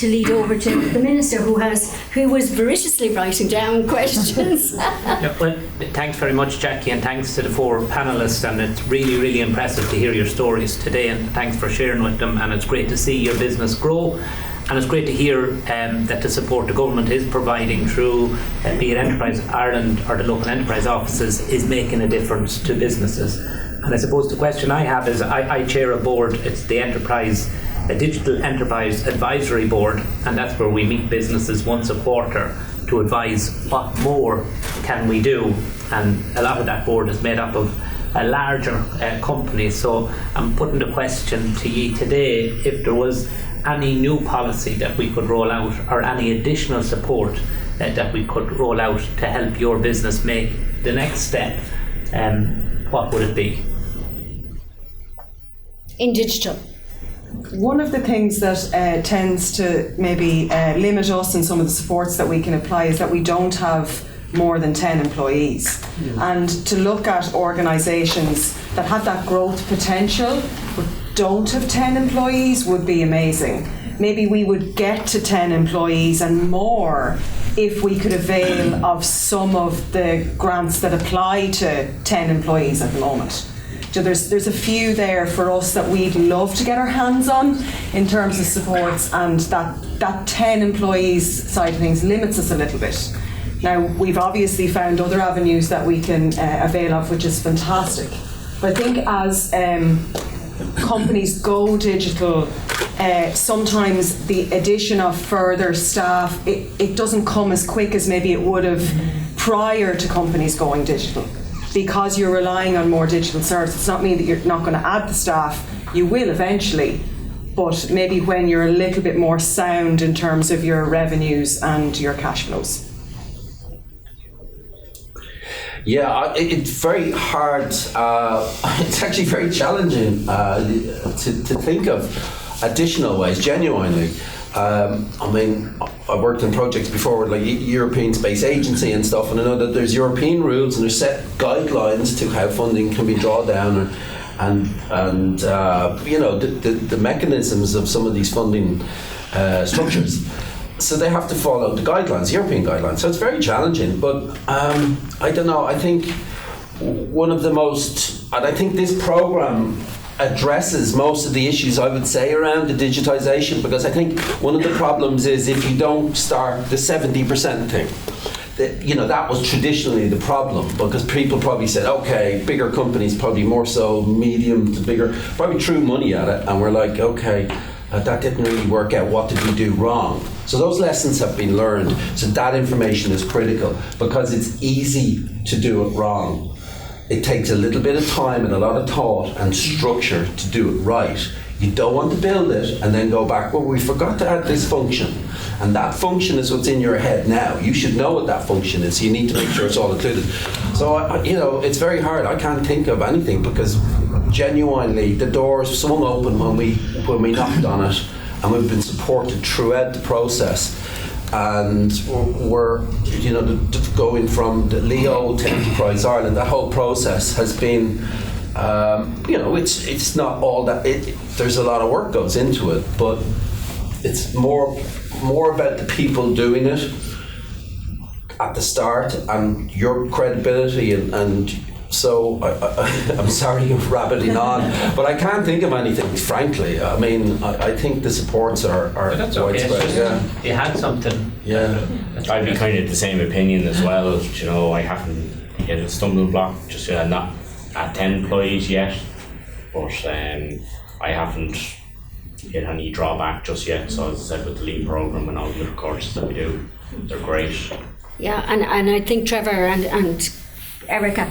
lead over to the Minister, who was voraciously writing down questions. Yeah, well, thanks very much, Jackie, and thanks to the 4 panellists, and it's really, really impressive to hear your stories today, and thanks for sharing with them, and it's great to see your business grow. And it's great to hear that the support the government is providing through be it Enterprise Ireland or the local enterprise offices is making a difference to businesses. And I suppose the question I have is, I chair a board, it's the Digital Enterprise Advisory Board, and that's where we meet businesses once a quarter to advise what more can we do. And a lot of that board is made up of larger companies. So I'm putting the question to you today, if there was any new policy that we could roll out or any additional support that we could roll out to help your business make the next step, what would it be? In digital. One of the things that tends to maybe limit us in some of the supports that we can apply is that we don't have more than 10 employees. And to look at organisations that have that growth potential but don't have 10 employees would be amazing. Maybe we would get to 10 employees and more if we could avail of some of the grants that apply to 10 employees at the moment. So there's a few there for us that we'd love to get our hands on in terms of supports, and that 10 employees side of things limits us a little bit. Now, we've obviously found other avenues that we can avail of, which is fantastic. But I think as companies go digital, sometimes the addition of further staff, it doesn't come as quick as maybe it would have prior to companies going digital. Because you're relying on more digital services, it's not mean that you're not going to add the staff. You will eventually, but maybe when you're a little bit more sound in terms of your revenues and your cash flows. Yeah, it's very hard. It's actually very challenging to think of additional ways, genuinely. I mean, I worked in projects before with like European Space Agency and stuff, and I know that there's European rules and there's set guidelines to how funding can be drawn down, and you know, the mechanisms of some of these funding structures. So they have to follow the guidelines, European guidelines. So it's very challenging, but I don't know. I think one of the most, and I think this programme addresses most of the issues, I would say, around the digitisation, because I think one of the problems is if you don't start the 70% thing, that, you know, that was traditionally the problem, because people probably said, okay, bigger companies, probably more so medium to bigger, probably threw money at it, and we're like, okay, that didn't really work out, what did we do wrong? So those lessons have been learned, so that information is critical, because it's easy to do it wrong. It takes a little bit of time and a lot of thought and structure to do it right. You don't want to build it and then go back, well, we forgot to add this function. And that function is what's in your head now. You should know what that function is. So you need to make sure it's all included. So, you know, it's very hard. I can't think of anything, because genuinely the doors swung open when we knocked on it, and we've been supported throughout the process. And we're, you know, going from the Leo to Enterprise Ireland, that whole process has been, you know, it's not all that, there's a lot of work goes into it, but it's more about the people doing it at the start and your credibility, and so I'm sorry I'm rabbiting on, but I can't think of anything, frankly. I mean, I think the supports are widespread. Yeah. You had something. Yeah. I'd be kind of the same opinion as well. You know, I haven't hit a stumbling block, just not at 10 employees yet, but I haven't hit any drawback just yet. So as I said, with the LEAD programme and all the other courses that we do, they're great. Yeah, and I think Trevor and Erica,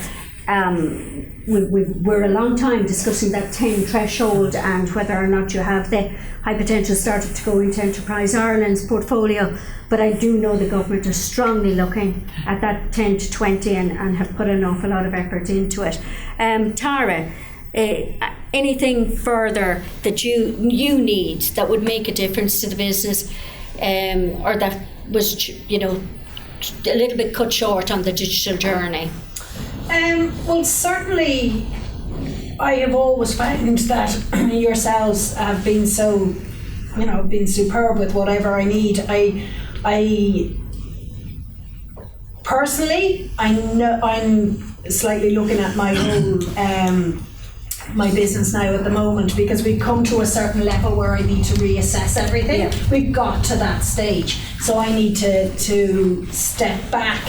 we're a long time discussing that 10 threshold and whether or not you have the high potential started to go into Enterprise Ireland's portfolio, but I do know the government are strongly looking at that 10 to 20 and have put an awful lot of effort into it. Tara, anything further that you need that would make a difference to the business, or that was, you know, a little bit cut short on the digital journey? Well, certainly I have always found that yourselves have been so, you know, been superb with whatever I need. I personally, I know I'm slightly looking at my whole my business now at the moment, because we've come to a certain level where I need to reassess everything. Yeah. We've got to that stage, so I need to step back,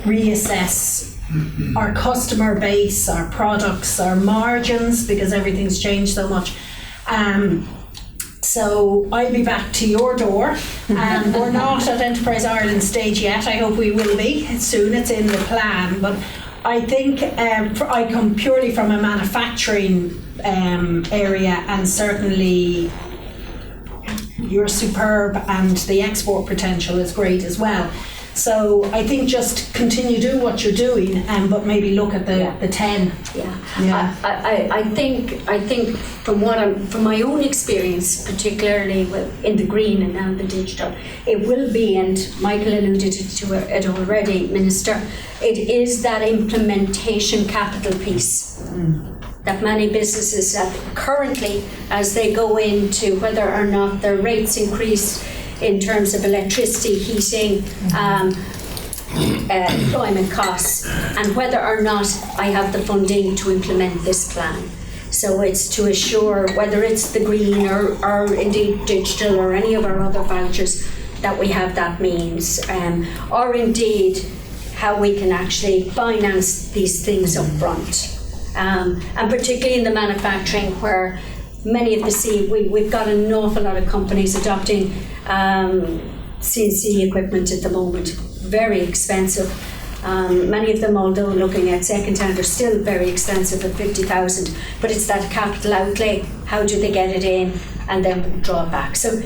reassess our customer base, our products, our margins, because everything's changed so much. So I'll be back to your door, and we're not at Enterprise Ireland stage yet. I hope we will be soon. It's in the plan, but I think I come purely from a manufacturing area, and certainly you're superb, and the export potential is great as well. So I think just continue doing what you're doing, but maybe look at the 10. Yeah. I think from my own experience, particularly in the green and now the digital, it will be, and Michael alluded to it already, Minister, it is that implementation capital piece. That many businesses currently, as they go into whether or not their rates increase in terms of electricity, heating, employment costs, and whether or not I have the funding to implement this plan. So it's to assure, whether it's the green or indeed digital or any of our other vouchers, that we have that means, or indeed how we can actually finance these things up front. And particularly in the manufacturing, where many of we've got an awful lot of companies adopting CNC equipment at the moment, very expensive. Many of them, although looking at second hand, are still very expensive at 50,000, but it's that capital outlay. How do they get it in and then draw it back? So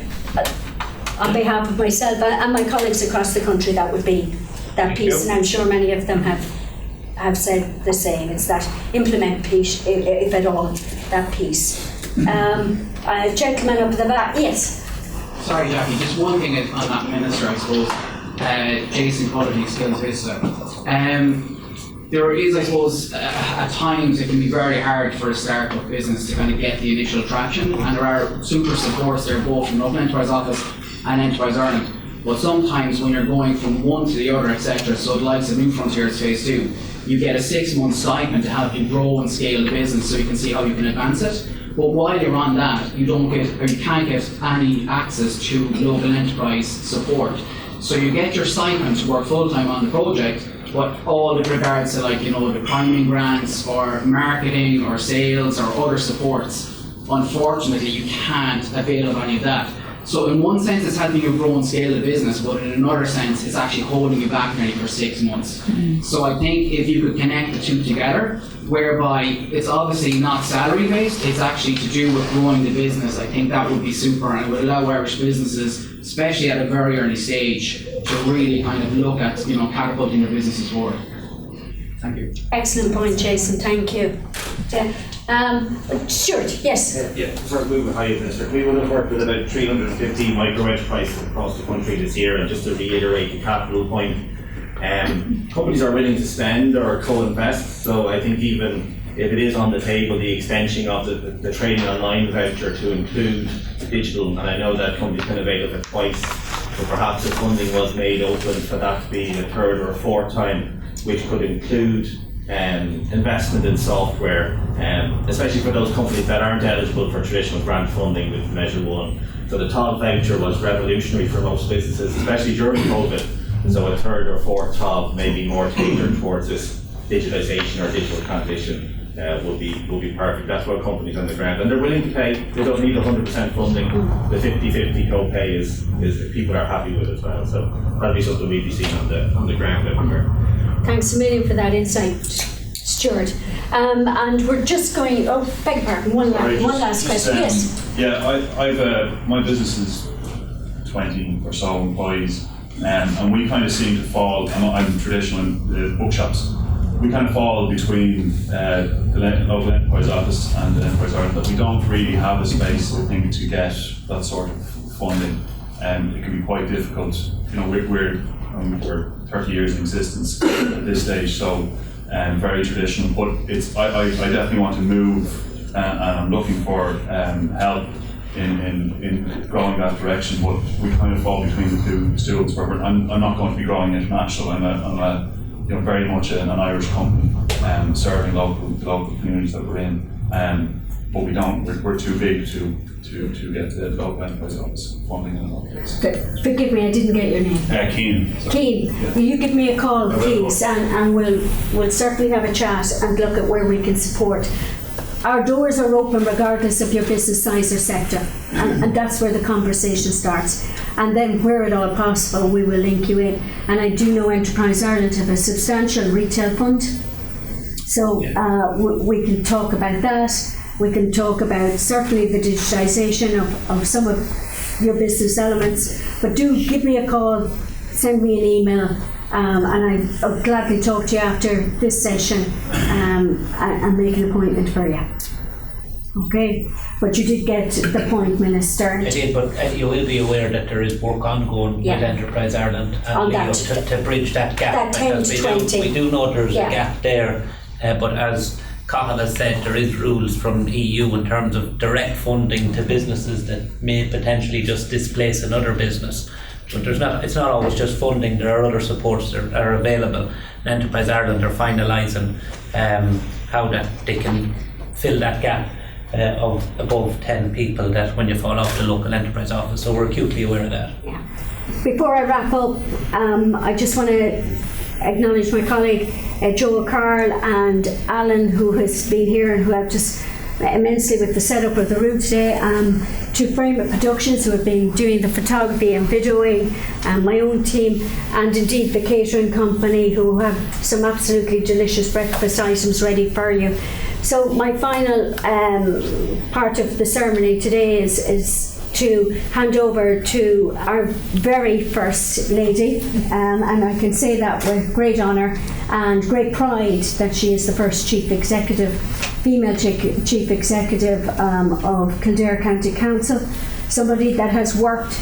on behalf of myself and my colleagues across the country, that would be that piece, and I'm sure many of them have said the same. It's that implement piece, if at all, that piece. Gentleman up the back, yes. Sorry, Jackie, just one thing on that minister, I suppose. Jason Quality Skills Vista. There is, I suppose, at times it can be very hard for a startup business to kind of get the initial traction, and there are super supports there both from the Open Enterprise Office and Enterprise Ireland. But sometimes when you're going from one to the other, etc., so the likes of New Frontiers Phase 2, you get a 6-month stipend to help you grow and scale the business so you can see how you can advance it. But while you're on that, you can't get any access to local enterprise support. So you get your stipend to work full-time on the project, but all with regards to the priming grants or marketing or sales or other supports, unfortunately you can't avail of any of that. So in one sense it's helping you grow and scale the business, but in another sense it's actually holding you back nearly for 6 months. So I think if you could connect the two together, whereby it's obviously not salary based, it's actually to do with growing the business, I think that would be super, and it would allow Irish businesses, especially at a very early stage, to really kind of look at catapulting their businesses forward. Thank you. Excellent point, Jason. Thank you. Stuart, yes. Yeah, sort of moving higher, Minister. We would have worked with about 350 micro enterprises across the country this year, and just to reiterate the capital point, companies are willing to spend or co-invest. So I think even if it is on the table, the extension of the training online voucher to include digital, and I know that companies can avail of it twice, but perhaps if funding was made open for that to be a third or a fourth time, which could include investment in software, especially for those companies that aren't eligible for traditional grant funding with Measure 1. So the TOB voucher was revolutionary for most businesses, especially during COVID. So a third or fourth TOB may be more tailored towards this digitalization or digital transition will be perfect. That's what companies on the ground, and they're willing to pay. They don't need 100% funding. The 50-50 co-pay is people are happy with as well. So that'll be something we'll be seeing on the ground everywhere. Thanks a million for that insight, Stuart. And we're just going. Oh, beg your pardon. One last question. Yes. Yeah, I've my business is 20 or so employees, and we kind of seem to fall. I'm traditional in bookshops. We kind of fall between the local enterprise office and the Enterprise Ireland, but we don't really have a space, I think, to get that sort of funding. It can be quite difficult. We're 30 years in existence at this stage, so very traditional. But I definitely want to move, and I'm looking for help in growing that direction. But we kind of fall between the two stools. Where I'm not going to be growing international. I'm a very much an Irish company, serving the local communities that we're in. But we're too big to get the local enterprise office funding in a lot of places. Forgive me, I didn't get your name. Keen. Keen, yeah. Will you give me a call, please, and we'll certainly have a chat and look at where we can support. Our doors are open regardless of your business size or sector, and that's where the conversation starts. And then where at all possible, we will link you in. And I do know Enterprise Ireland have a substantial retail fund, so we can talk about that. We can talk about certainly the digitalisation of some of your business elements. But do give me a call, send me an email, and I'll gladly talk to you after this session and make an appointment for you. Okay, but you did get the point, Minister. I did, but you will be aware that there is work ongoing with Enterprise Ireland and Leo to bridge that gap. That 10 to 20. We do know there's a gap there, but as Cathal has said, there is rules from the EU in terms of direct funding to businesses that may potentially just displace another business. But it's not always just funding, there are other supports that are available. And Enterprise Ireland are finalising how that they can fill that gap of above 10 people that when you fall off the local enterprise office. So we're acutely aware of that. Yeah. Before I wrap up, I just want to acknowledge my colleague Joe Carl and Alan, who has been here and who have just immensely with the setup of the room today, to Frame It Productions, who have been doing the photography and videoing, my own team, and indeed the catering company, who have some absolutely delicious breakfast items ready for you. So my final part of the ceremony today is to hand over to our very first lady, and I can say that with great honour and great pride that she is the first female chief executive of Kildare County Council. somebody that has worked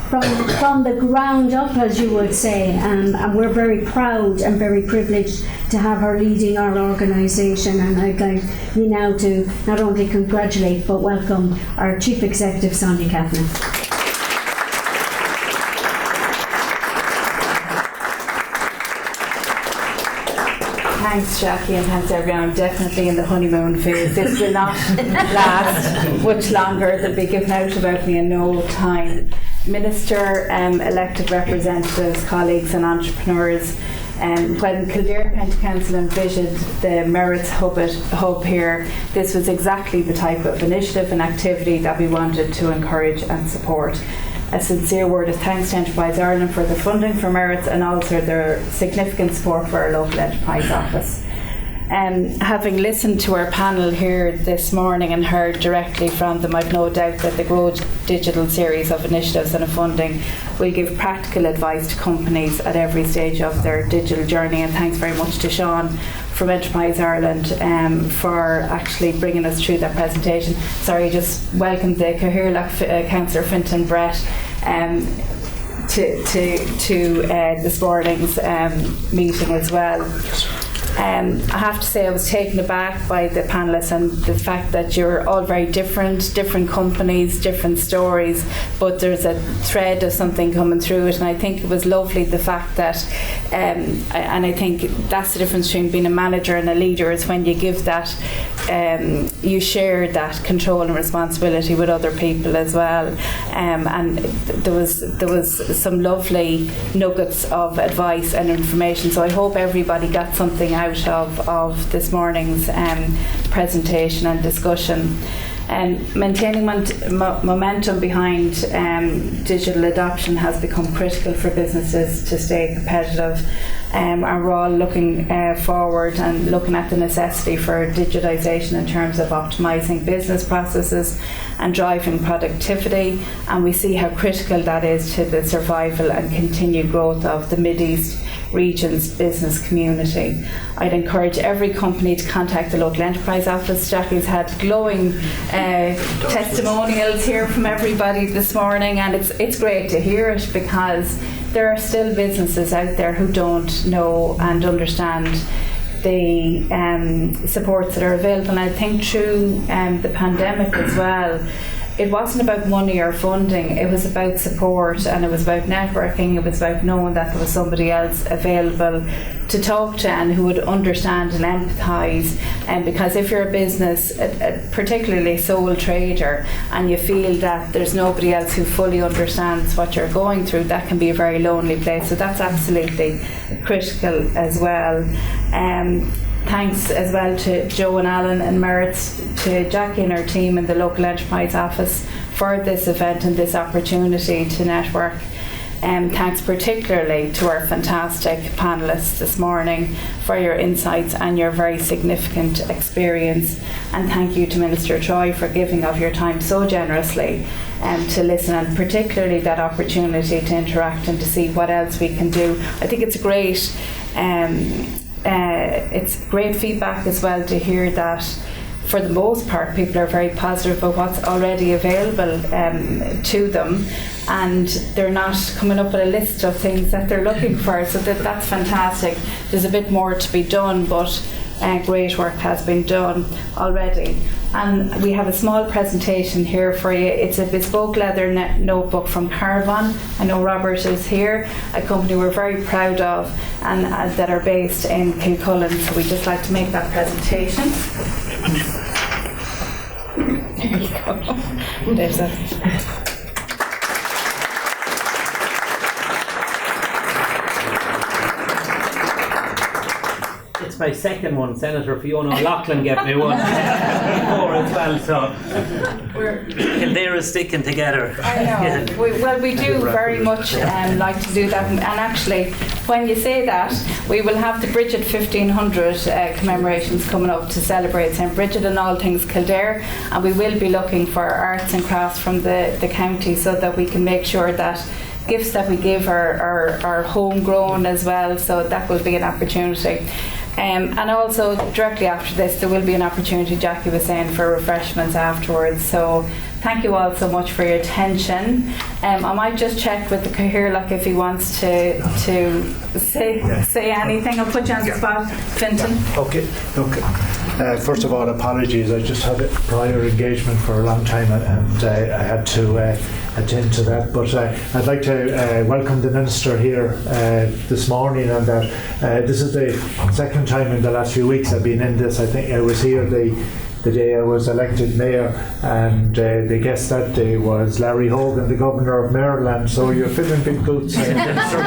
from the ground up, as you would say, and we're very proud and very privileged to have her leading our organisation. And I'd like you now to not only congratulate but welcome our Chief Executive, Sonia Kavanagh. Thanks, Jackie, and thanks everyone. I'm definitely in the honeymoon phase. This will not last much longer. They'll be given out about me in no time. Minister, elected representatives, colleagues and entrepreneurs, when Kildare County Council envisioned the Merits Hub here, this was exactly the type of initiative and activity that we wanted to encourage and support. A sincere word of thanks to Enterprise Ireland for the funding for Merits and also their significant support for our local enterprise office. Having listened to our panel here this morning and heard directly from them, I've no doubt that the Grow Digital series of initiatives and funding will give practical advice to companies at every stage of their digital journey. And thanks very much to Sean from Enterprise Ireland for actually bringing us through that presentation. Sorry, just welcome the Caherlock Councillor Fintan Brett to this morning's meeting as well. I have to say I was taken aback by the panellists and the fact that you're all very different companies, different stories, but there's a thread of something coming through it. And I think it was lovely the fact that, and I think that's the difference between being a manager and a leader, is when you give that, you share that control and responsibility with other people as well. And there was some lovely nuggets of advice and information. So I hope everybody got something out of this morning's presentation and discussion. Maintaining momentum behind digital adoption has become critical for businesses to stay competitive. And we're all looking forward and looking at the necessity for digitalisation in terms of optimising business processes and driving productivity, and we see how critical that is to the survival and continued growth of the Mid-East region's business community. I'd encourage every company to contact the local enterprise office. Jackie's had glowing testimonials here from everybody this morning, and it's great to hear it, because there are still businesses out there who don't know and understand the supports that are available. And I think through the pandemic as well, it wasn't about money or funding, it was about support, and it was about networking, it was about knowing that there was somebody else available to talk to and who would understand and empathise. And because if you're a business, particularly a sole trader, and you feel that there's nobody else who fully understands what you're going through, that can be a very lonely place. So that's absolutely critical as well. Thanks as well to Joe and Alan and Merits, to Jackie and her team in the local enterprise office for this event and this opportunity to network. Thanks particularly to our fantastic panellists this morning for your insights and your very significant experience. And thank you to Minister Troy for giving of your time so generously to listen, and particularly that opportunity to interact and to see what else we can do. I think it's great. It's great feedback as well to hear that for the most part people are very positive about what's already available to them, and they're not coming up with a list of things that they're looking for, so that's fantastic. There's a bit more to be done, but great work has been done already. And we have a small presentation here for you. It's a bespoke leather notebook from Caravan. I know Robert is here, a company we're very proud of and that are based in Kilcullen. So we'd just like to make that presentation. There you go. There's a my second one. Senator Fiona O'Loughlin gave me one before as well, so Kildare is sticking together. I know. We do very much like to do that, and actually when you say that, we will have the Bridget 1500 commemorations coming up to celebrate St. Bridget and all things Kildare, and we will be looking for arts and crafts from the county so that we can make sure that gifts that we give are homegrown as well, so that will be an opportunity. And also directly after this there will be an opportunity, Jackie was saying, for refreshments afterwards, so thank you all so much for your attention. I might just check with the Cahirlock if he wants to say anything. I'll put you on the spot, Fintan. Okay. First of all, apologies. I just had a prior engagement for a long time and I had to attend to that. But I'd like to welcome the Minister here this morning, and that this is the second time in the last few weeks I've been in this. I think I was here the day I was elected Mayor, and the guest that day was Larry Hogan, the Governor of Maryland. So you're filling big boots, Minister,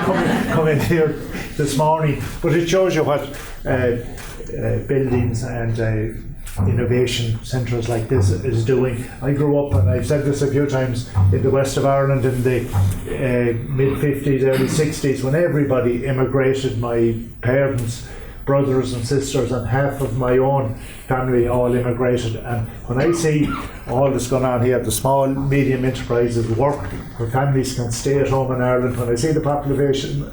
coming here this morning. But it shows you what buildings and innovation centres like this is doing. I grew up, and I've said this a few times, in the west of Ireland in the mid-50s, early 60s, when everybody immigrated. My parents, brothers and sisters, and half of my own family all immigrated. And when I see all that's going on here, the small, medium enterprises work where families can stay at home in Ireland, when I see the population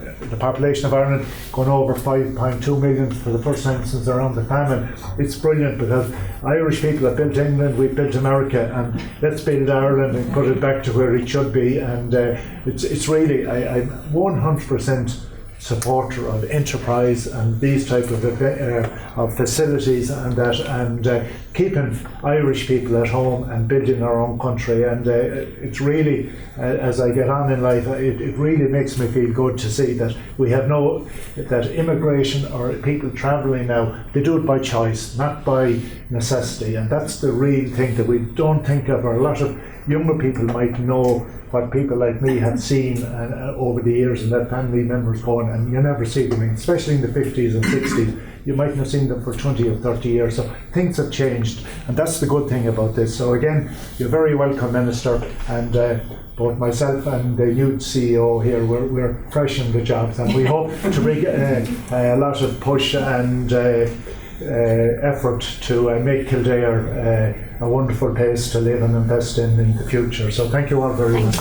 of Ireland going over 5.2 million for the first time since around the famine, it's brilliant, because Irish people have built England, we've built America, and let's build Ireland and put it back to where it should be. And it's really, I'm 100% supporter of enterprise and these type of facilities, and keeping Irish people at home and building our own country. And it's really, as I get on in life, it really makes me feel good to see that we have that immigration or people travelling now, they do it by choice, not by necessity. And that's the real thing that we don't think of, or a lot of younger people might know what people like me have seen over the years, and their family members going, and you never see them, especially in the 50s and 60s. You might not have seen them for 20 or 30 years. So things have changed, and that's the good thing about this. So again, you're very welcome, Minister, and both myself and the new CEO here, we're fresh in the jobs, and we hope to bring a lot of push and effort to make Kildare a wonderful place to live and invest in the future. So thank you all very much.